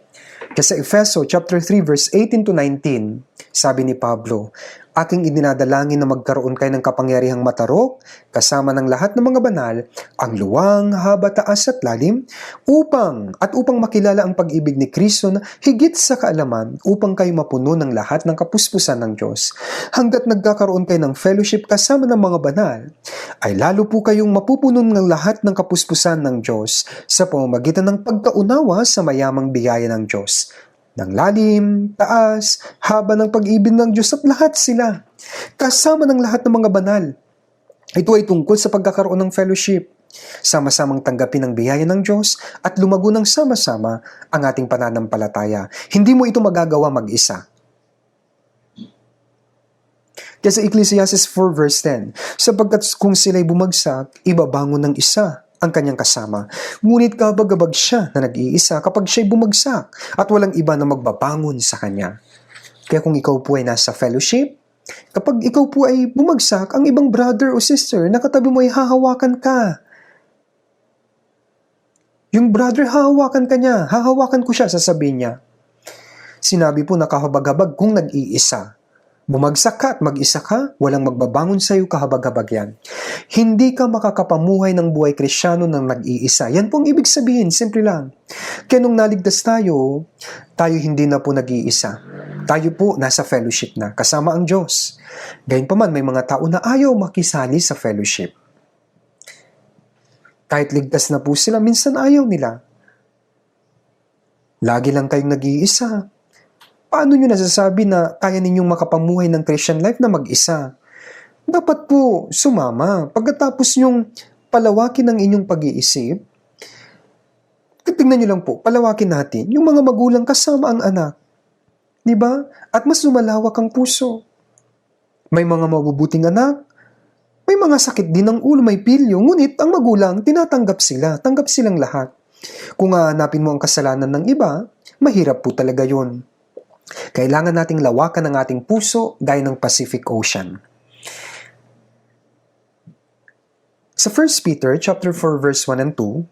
Kasi sa Efeso chapter 3 verse 18 to 19, sabi ni Pablo, aking idinadalangin na magkaroon kayo ng kapangyarihang matarok, kasama ng lahat ng mga banal, ang luwang, haba, taas at lalim, upang makilala ang pag-ibig ni Kristo na higit sa kaalaman, upang kayo mapuno ng lahat ng kapuspusan ng Diyos. Hanggat nagkakaroon kayo ng fellowship kasama ng mga banal, ay lalo po kayong mapupuno ng lahat ng kapuspusan ng Diyos sa pamamagitan ng pagkaunawa sa mayamang biyaya ng Diyos. Ng lalim, taas, haba ng pag-ibig ng Diyos at lahat sila. Kasama ng lahat ng mga banal. Ito ay tungkol sa pagkakaroon ng fellowship. Sama-samang tanggapin ang biyaya ng Diyos at lumago ng sama-sama ang ating pananampalataya. Hindi mo ito magagawa mag-isa. Kaya sa Ecclesiastes 4 verse 10, sapagkat kung sila'y bumagsak, ibabangon ng isa ang kanyang kasama. Ngunit kabagabag siya na nag-iisa kapag siya'y bumagsak at walang iba na magbabangon sa kanya. Kaya kung ikaw po ay nasa fellowship, kapag ikaw po ay bumagsak, ang ibang brother o sister na katabi mo ay hahawakan ka. Yung brother, hahawakan ka niya. Hahawakan ko siya, sasabihin niya. Sinabi po na kahabag-habag kung nag-iisa. Bumagsak ka at mag-isa ka, walang magbabangon sa iyo kahabag-habag yan. Hindi ka makakapamuhay ng buhay Kristyano ng nag-iisa. Yan pong ibig sabihin, simple lang. Kaya nung naligtas tayo hindi na po nag-iisa. Tayo po nasa fellowship na, kasama ang Diyos. Gayunpaman, may mga tao na ayaw makisali sa fellowship. Kahit ligtas na po sila, minsan ayaw nila. Lagi lang kayong nag-iisa. Paano nyo nasasabi na kaya ninyong makapamuhay ng Christian life na mag-isa? Dapat po sumama. Pagkatapos nyong palawakin ang inyong pag-iisip, tingnan nyo lang po, palawakin natin yung mga magulang kasama ang anak. Diba? At mas lumalawak ang puso. May mga mabubuting anak, may mga sakit din ng ulo, may pilyo, ngunit ang magulang, tinatanggap sila, tanggap silang lahat. Kung hahanapin mo ang kasalanan ng iba, mahirap po talaga yun. Kailangan nating lawakan ang ating puso gaya ng Pacific Ocean. Sa 1 Peter chapter 4 verse 1 and 2,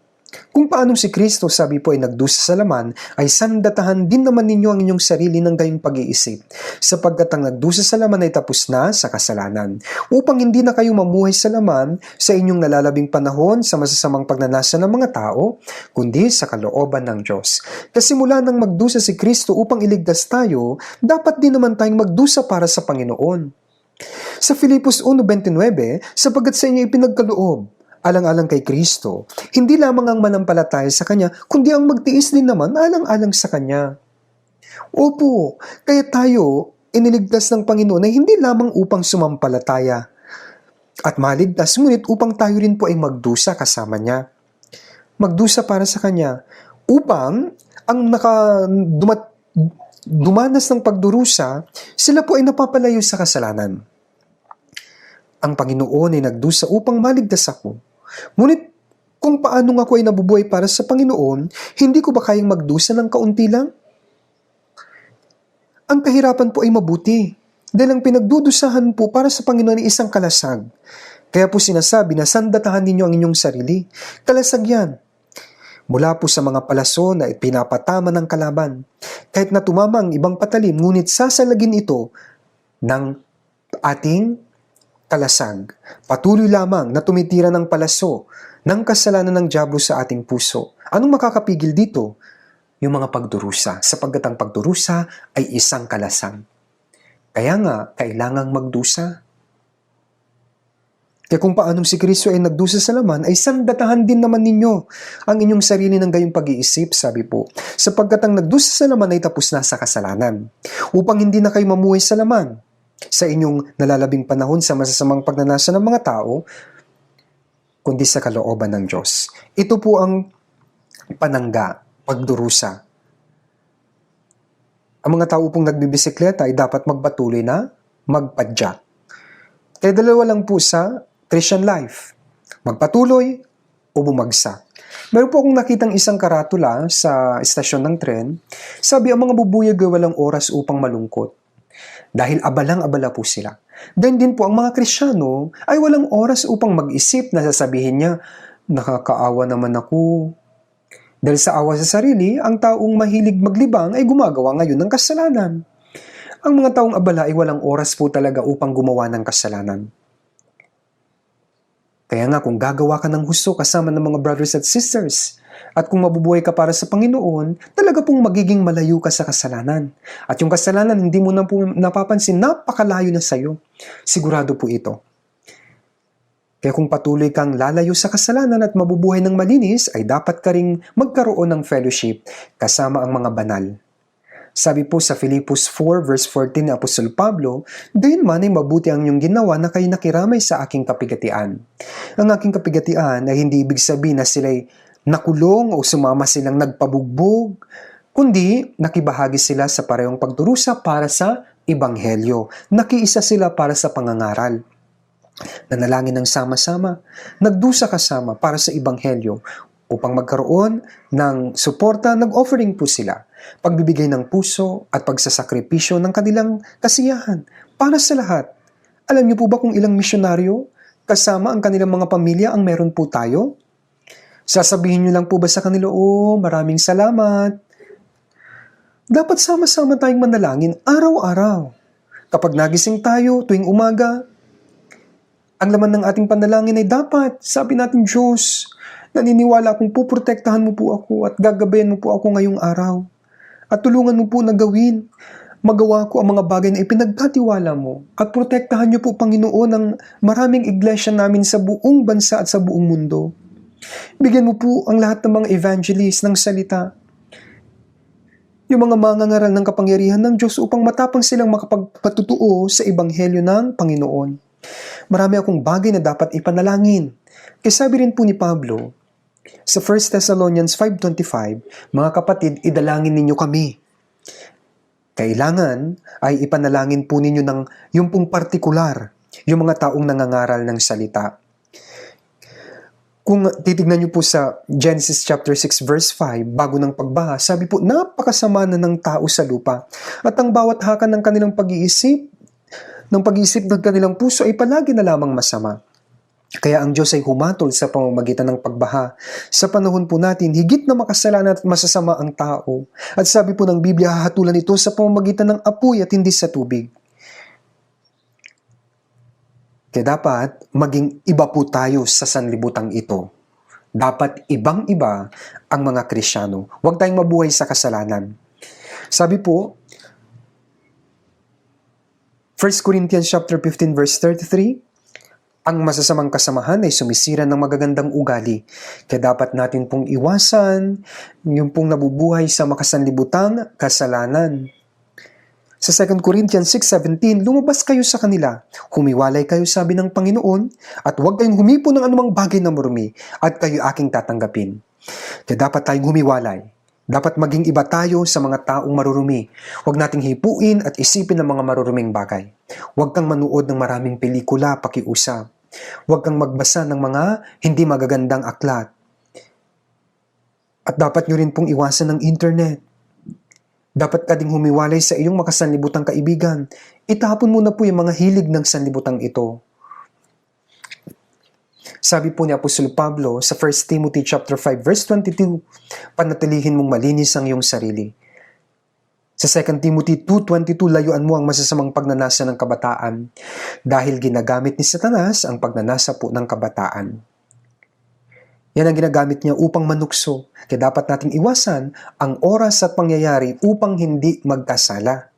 kung paanong si Kristo sabi po ay nagdusa sa laman, ay sandatahan din naman ninyo ang inyong sarili ng gayong pag-iisip, sapagkat ang nagdusa sa laman ay tapos na sa kasalanan, upang hindi na kayo mamuhay sa laman sa inyong nalalabing panahon sa masasamang pagnanasa ng mga tao, kundi sa kalooban ng Diyos. Kasi mula nang magdusa si Kristo upang iligtas tayo, dapat din naman tayong magdusa para sa Panginoon. Sa Filipos 1:29, sapagkat sa inyo ipinagkaloob, alang-alang kay Kristo, hindi lamang ang manampalataya sa Kanya, kundi ang magtiis din naman alang-alang sa Kanya. Opo, kaya tayo iniligtas ng Panginoon ay hindi lamang upang sumampalataya at maligtas, ngunit upang tayo rin po ay magdusa kasama Niya. Magdusa para sa Kanya, upang ang dumanas ng pagdurusa, sila po ay napapalayo sa kasalanan. Ang Panginoon ay nagdusa upang maligtas ako. Ngunit kung paano ako ay nabubuhay para sa Panginoon, hindi ko ba kayang magdusa ng kaunti lang? Ang kahirapan po ay mabuti, dahil ang pinagdudusahan po para sa Panginoon ay isang kalasag. Kaya po sinasabi na sandatahan ninyo ang inyong sarili. Kalasag yan. Mula po sa mga palaso na pinapatama ng kalaban. Kahit na tumama ang ibang patalim, ngunit sasalagin ito ng ating kalasag. Patuloy lamang na tumitira ng palaso ng kasalanan ng dyablo sa ating puso. Anong makakapigil dito? Yung mga pagdurusa, sapagkat ang pagdurusa ay isang kalasag. Kaya nga, kailangang magdusa. Kaya kung paanong si Kristo ay nagdusa sa laman, ay sandatahan din naman ninyo ang inyong sarili ng gayong pag-iisip, sabi po. Sapagkat ang nagdusa sa laman ay tapos na sa kasalanan, upang hindi na kayo mamuhay sa laman sa inyong nalalabing panahon sa masasamang pagnanasa ng mga tao, kundi sa kalooban ng Diyos. Ito po ang panangga, pagdurusa. Ang mga tao pong nagbibisikleta ay dapat magpatuloy na magpadyak. Kaya dalawa lang po sa Christian life, magpatuloy o bumagsak. Meron po akong nakitang isang karatula sa istasyon ng tren, sabi ang mga bubuyag ay walang oras upang malungkot. Dahil abalang-abala po sila. Ganyan din po ang mga Kristiyano ay walang oras upang mag-isip na sasabihin niya, nakakaawa naman ako. Dahil sa awa sa sarili, ang taong mahilig maglibang ay gumagawa ngayon ng kasalanan. Ang mga taong abala ay walang oras po talaga upang gumawa ng kasalanan. Kaya nga kung gagawa ka ng husto kasama ng mga brothers at sisters, at kung mabubuhay ka para sa Panginoon, talaga pong magiging malayo ka sa kasalanan. At yung kasalanan, hindi mo na po napapansin, napakalayo na sa'yo. Sigurado po ito. Kaya kung patuloy kang lalayo sa kasalanan at mabubuhay ng malinis, ay dapat ka ring magkaroon ng fellowship kasama ang mga banal. Sabi po sa Filipos 4 verse 14 ni Apostol Pablo, gayon man ay mabuti ang inyong ginawa na kayo nakiramay sa aking kapigatian. Ang aking kapigatian ay hindi ibig sabihin na sila'y nakulong o sumama silang nagpabugbog, kundi nakibahagi sila sa parehong pagdurusa para sa Ebanghelyo. Nakiisa sila para sa pangangaral. Nanalangin ng sama-sama, nagdusa kasama para sa Ebanghelyo. Upang magkaroon ng suporta, nag-offering po sila. Pagbibigay ng puso at pagsasakripisyo ng kanilang kasiyahan para sa lahat. Alam niyo po ba kung ilang misyonaryo kasama ang kanilang mga pamilya ang meron po tayo? Sasabihin niyo lang po ba sa kanila, maraming salamat. Dapat sama-sama tayong manalangin araw-araw. Kapag nagising tayo tuwing umaga, ang laman ng ating panalangin ay dapat, sabi natin, Diyos, naniniwala akong puprotektahan mo po ako at gagabayan mo po ako ngayong araw. At tulungan mo po na gawin. Magawa ko ang mga bagay na ipinagkatiwala mo. At protektahan niyo po, Panginoon, ang maraming iglesia namin sa buong bansa at sa buong mundo. Bigyan mo po ang lahat ng mga evangelist ng salita. Yung mga mangangaral ng kapangyarihan ng Diyos upang matapang silang makapagpatutuo sa Ebanghelyo ng Panginoon. Marami akong bagay na dapat ipanalangin. Kaya sabi rin po ni Pablo, sa 1 Thessalonians 5:25, mga kapatid, idalangin ninyo kami. Kailangan ay ipanalangin po ninyo ng yung pong partikular, yung mga taong nangangaral ng salita. Kung titignan niyo po sa Genesis chapter 6 verse 5, bago ng pagbaha, sabi po, napakasama na ng tao sa lupa. At ang bawat hakan ng kanilang pag-iisip ng kanilang puso ay palagi na lamang masama. Kaya ang Diyos ay humatol sa pamamagitan ng pagbaha. Sa panahon po natin, higit na makasalanan at masasama ang tao. At sabi po ng Biblia, hahatulan ito sa pamamagitan ng apoy at hindi sa tubig. Kaya dapat maging iba po tayo sa sanlibutang ito. Dapat ibang-iba ang mga Kristiyano. Huwag tayong mabuhay sa kasalanan. Sabi po, 1 Corinthians chapter 15 verse 33, ang masasamang kasamahan ay sumisira ng magagandang ugali. Kaya dapat natin pong iwasan yung pong nabubuhay sa makasanlibutang kasalanan. Sa 2 Corinthians 6:17, lumabas kayo sa kanila. Humiwalay kayo, sabi ng Panginoon, at huwag kayong humipo ng anumang bagay na marumi, at kayo aking tatanggapin. Kaya dapat tayong humiwalay. Dapat maging iba tayo sa mga taong marurumi. Huwag nating hipuin at isipin ng mga maruruming bagay. Huwag kang manood ng maraming pelikula, pakiusap. Huwag kang magbasa ng mga hindi magagandang aklat. At dapat nyo rin pong iwasan ng internet. Dapat ka ding humiwalay sa iyong makasanlibutang kaibigan. Itapon mo na po yung mga hilig ng sanlibutang ito. Sabi po ni Apostol Pablo sa 1 Timothy chapter 5 verse 22, panatilihin mong malinis ang iyong sarili. Sa 2 Timothy 2:22, layuan mo ang masasamang pagnanasa ng kabataan dahil ginagamit ni Satanas ang pagnanasa po ng kabataan. Yan ang ginagamit niya upang manukso. Kaya dapat nating iwasan ang oras at pangyayari upang hindi magkasala.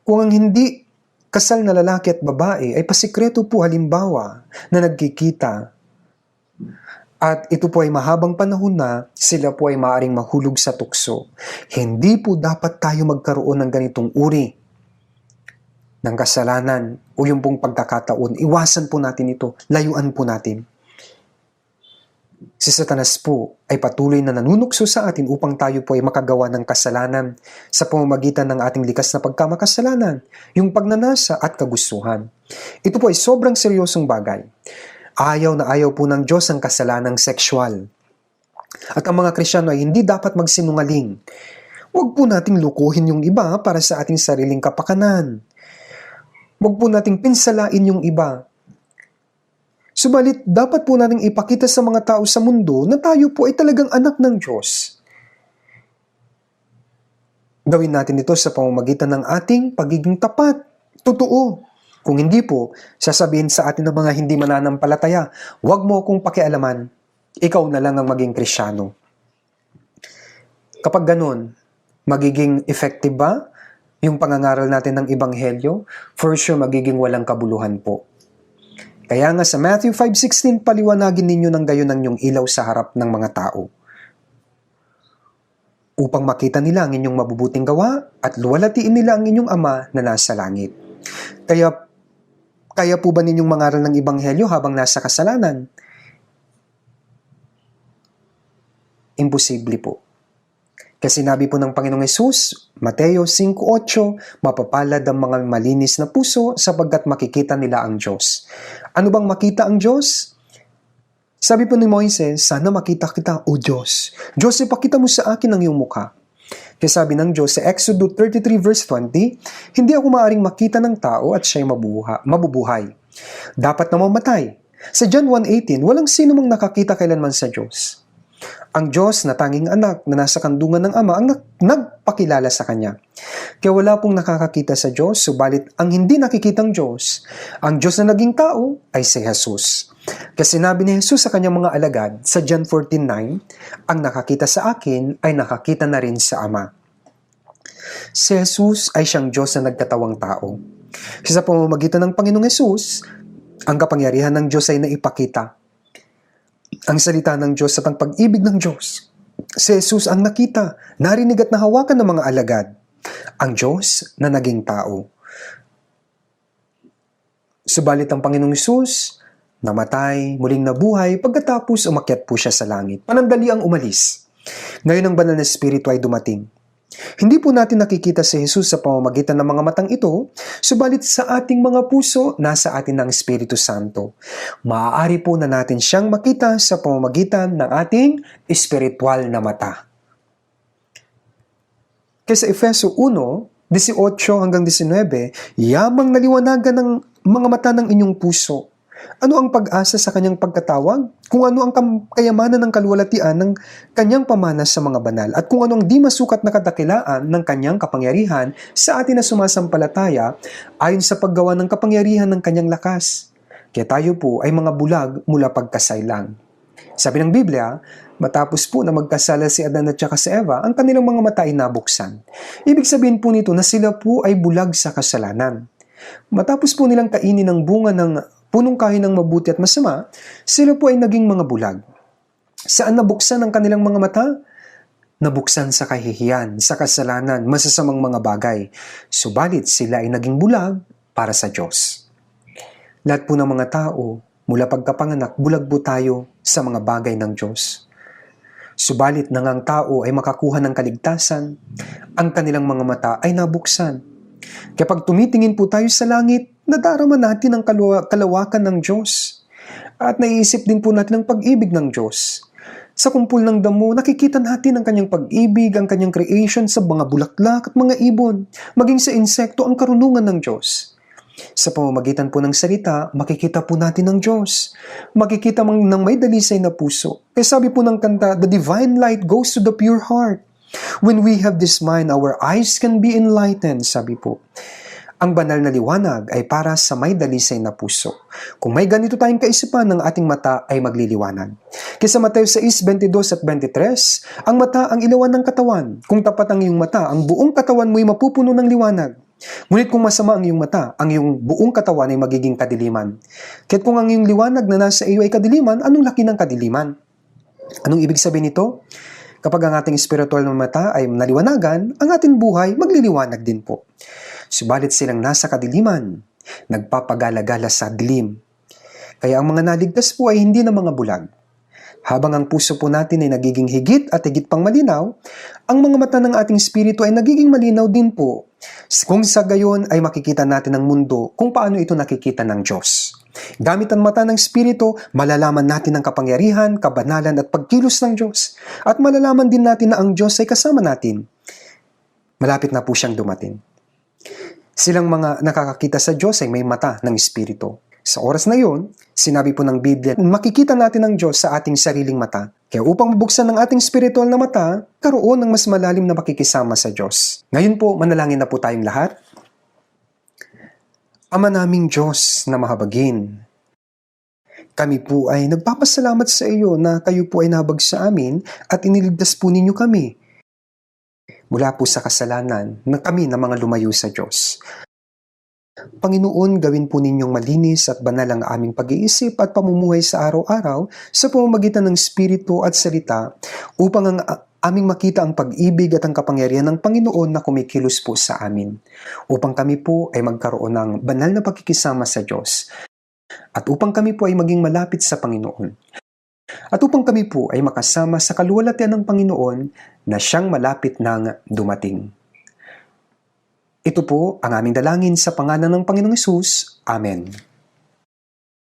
Kung ang hindi kasal na lalaki at babae ay pasikreto po halimbawa na nagkikita at ito po ay mahabang panahon na sila po ay maaaring mahulog sa tukso. Hindi po dapat tayo magkaroon ng ganitong uri ng kasalanan o yung pong pagkakataon. Iwasan po natin ito. Layuan po natin. Si Satanas po ay patuloy na nanunukso sa atin upang tayo po ay makagawa ng kasalanan sa pamamagitan ng ating likas na pagkamakasalanan, yung pagnanasa at kagustuhan. Ito po ay sobrang seryosong bagay. Ayaw na ayaw po ng Diyos ang kasalanang sexual. At ang mga Kristiyano ay hindi dapat magsinungaling. Huwag po nating lukuhin yung iba para sa ating sariling kapakanan. Huwag po nating pinsalain yung iba. Subalit, dapat po nating ipakita sa mga tao sa mundo na tayo po ay talagang anak ng Diyos. Gawin natin ito sa pamamagitan ng ating pagiging tapat. Totoo. Kung hindi po, sasabihin sa atin ng mga hindi mananampalataya, huwag mo akong pakialaman, ikaw na lang ang maging Kristiyano. Kapag ganun, magiging effective ba yung pangangaral natin ng Ebanghelyo? For sure, magiging walang kabuluhan po. Kaya nga sa Matthew 5:16, paliwanagin ninyo ng gayon ang inyong ilaw sa harap ng mga tao. Upang makita nila ang inyong mabubuting gawa at luwalhatiin nila ang inyong Ama na nasa langit. Kaya po ba ninyong mangaral ng Ebanghelyo habang nasa kasalanan? Imposible po. Kasi sinabi po ng Panginoong Hesus, Mateo 5:8, mapapalad ang mga malinis na puso sapagkat makikita nila ang Diyos. Ano bang makita ang Diyos? Sabi po ni Moises, sana makita kita, O Diyos. Diyos, ipakita mo sa akin ang iyong mukha. Kaya sabi ng Diyos sa Exodus 33 verse 20, hindi ako maaaring makita ng tao at siya'y mabubuhay. Dapat na mamatay. Sa John 1:18, walang sino mang nakakita kailanman sa Diyos. Ang Diyos na tanging anak na nasa kandungan ng Ama ang nagpakilala sa Kanya. Kaya wala pong nakakakita sa Diyos, subalit ang hindi nakikitang Diyos, ang Diyos na naging tao ay si Jesus. Kasi sinabi ni Jesus sa Kanyang mga alagad sa John 14:9, ang nakakita sa akin ay nakakita na rin sa Ama. Si Jesus ay siyang Diyos na nagkatawang tao. Kasi sa pamamagitan ng Panginoong Jesus, ang kapangyarihan ng Diyos ay naipakita. Ang salita ng Diyos at ang pag-ibig ng Diyos. Si Jesus ang nakita, narinig at nahawakan ng mga alagad. Ang Diyos na naging tao. Subalit ang Panginoong Jesus, namatay, muling nabuhay, pagkatapos umakyat po siya sa langit. Panandali ang umalis. Ngayon ang banal na Espiritu ay dumating. Hindi po natin nakikita si Jesus sa pamamagitan ng mga matang ito, subalit sa ating mga puso, nasa atin ang Espiritu Santo. Maaari po na natin siyang makita sa pamamagitan ng ating espiritual na mata. Kaya sa Efeso 1:18 hanggang 19, yamang naliwanagan ng mga mata ng inyong puso. Ano ang pag-asa sa kanyang pagkatawag? Kung ano ang kayamanan ng kaluwalhatian ng kanyang pamana sa mga banal at kung ano ang di masukat na kadakilaan ng kanyang kapangyarihan sa atin na sumasampalataya ayon sa paggawa ng kapangyarihan ng kanyang lakas. Kaya tayo po ay mga bulag mula pagkasailang. Sabi ng Biblia, matapos po na magkasala si Adan at saka si Eva, ang kanilang mga mata ay nabuksan. Ibig sabihin po nito na sila po ay bulag sa kasalanan. Matapos po nilang kainin ang bunga ng punong kahoy ng mabuti at masama, sila po ay naging mga bulag. Saan nabuksan ang kanilang mga mata? Nabuksan sa kahihiyan, sa kasalanan, masasamang mga bagay. Subalit sila ay naging bulag para sa Diyos. Lahat po ng mga tao, mula pagkapanganak, bulag po tayo sa mga bagay ng Diyos. Subalit nang ang tao ay makakuha ng kaligtasan, ang kanilang mga mata ay nabuksan. Kapag tumitingin po tayo sa langit, nadarama natin ang kalawakan ng Diyos. At naiisip din po natin ang pag-ibig ng Diyos. Sa kumpul ng damo, nakikita natin ang kanyang pag-ibig, ang kanyang creation sa mga bulaklak at mga ibon, maging sa insekto ang karunungan ng Diyos. Sa pamamagitan po ng salita, makikita po natin ang Diyos. Makikita ng may dalisay na puso. Kaya sabi po ng kanta, the divine light goes to the pure heart. When we have this mind, our eyes can be enlightened, sabi po. Ang banal na liwanag ay para sa may dalisay na puso. Kung may ganito tayong kaisipan, ng ating mata ay magliliwanag. Kaya sa Mateo 6:22 at 23, ang mata ang ilawan ng katawan. Kung tapat ang iyong mata, ang buong katawan mo ay mapupuno ng liwanag. Ngunit kung masama ang iyong mata, ang iyong buong katawan ay magiging kadiliman. Kaya't kung ang iyong liwanag na nasa iyo ay kadiliman, anong laki ng kadiliman? Anong ibig sabihin nito? Kapag ang ating spiritual na mata ay naliwanagan, ang ating buhay magliliwanag din po. Subalit silang nasa kadiliman, nagpapagala-gala sa dilim. Kaya ang mga naligtas po ay hindi na mga bulag. Habang ang puso po natin ay nagiging higit at higit pang malinaw, ang mga mata ng ating spirito ay nagiging malinaw din po. Kung sa gayon ay makikita natin ang mundo kung paano ito nakikita ng Diyos. Gamit ang mata ng Espiritu, malalaman natin ang kapangyarihan, kabanalan at pagkilos ng Diyos. At malalaman din natin na ang Diyos ay kasama natin. Malapit na po siyang dumating. Silang mga nakakakita sa Diyos ay may mata ng Espiritu. Sa oras na yun, sinabi po ng Biblia, makikita natin ang Diyos sa ating sariling mata. Kaya upang mabuksan ng ating spiritual na mata, karoon ng mas malalim na makikisama sa Diyos. Ngayon po, manalangin na po tayong lahat. Ama naming Diyos na mahabagin, kami po ay nagpapasalamat sa iyo na kayo po ay nabag sa amin at iniligtas po ninyo kami mula po sa kasalanan na kami na mga lumayo sa Diyos. Panginoon, gawin po ninyong malinis at banal ang aming pag-iisip at pamumuhay sa araw-araw sa pamamagitan ng Espiritu at salita upang ang aming makita ang pag-ibig at ang kapangyarihan ng Panginoon na kumikilos po sa amin, upang kami po ay magkaroon ng banal na pakikisama sa Diyos, at upang kami po ay maging malapit sa Panginoon, at upang kami po ay makasama sa kaluwalhatian ng Panginoon na siyang malapit nang dumating. Ito po ang aming dalangin sa pangalan ng Panginoong Hesus. Amen.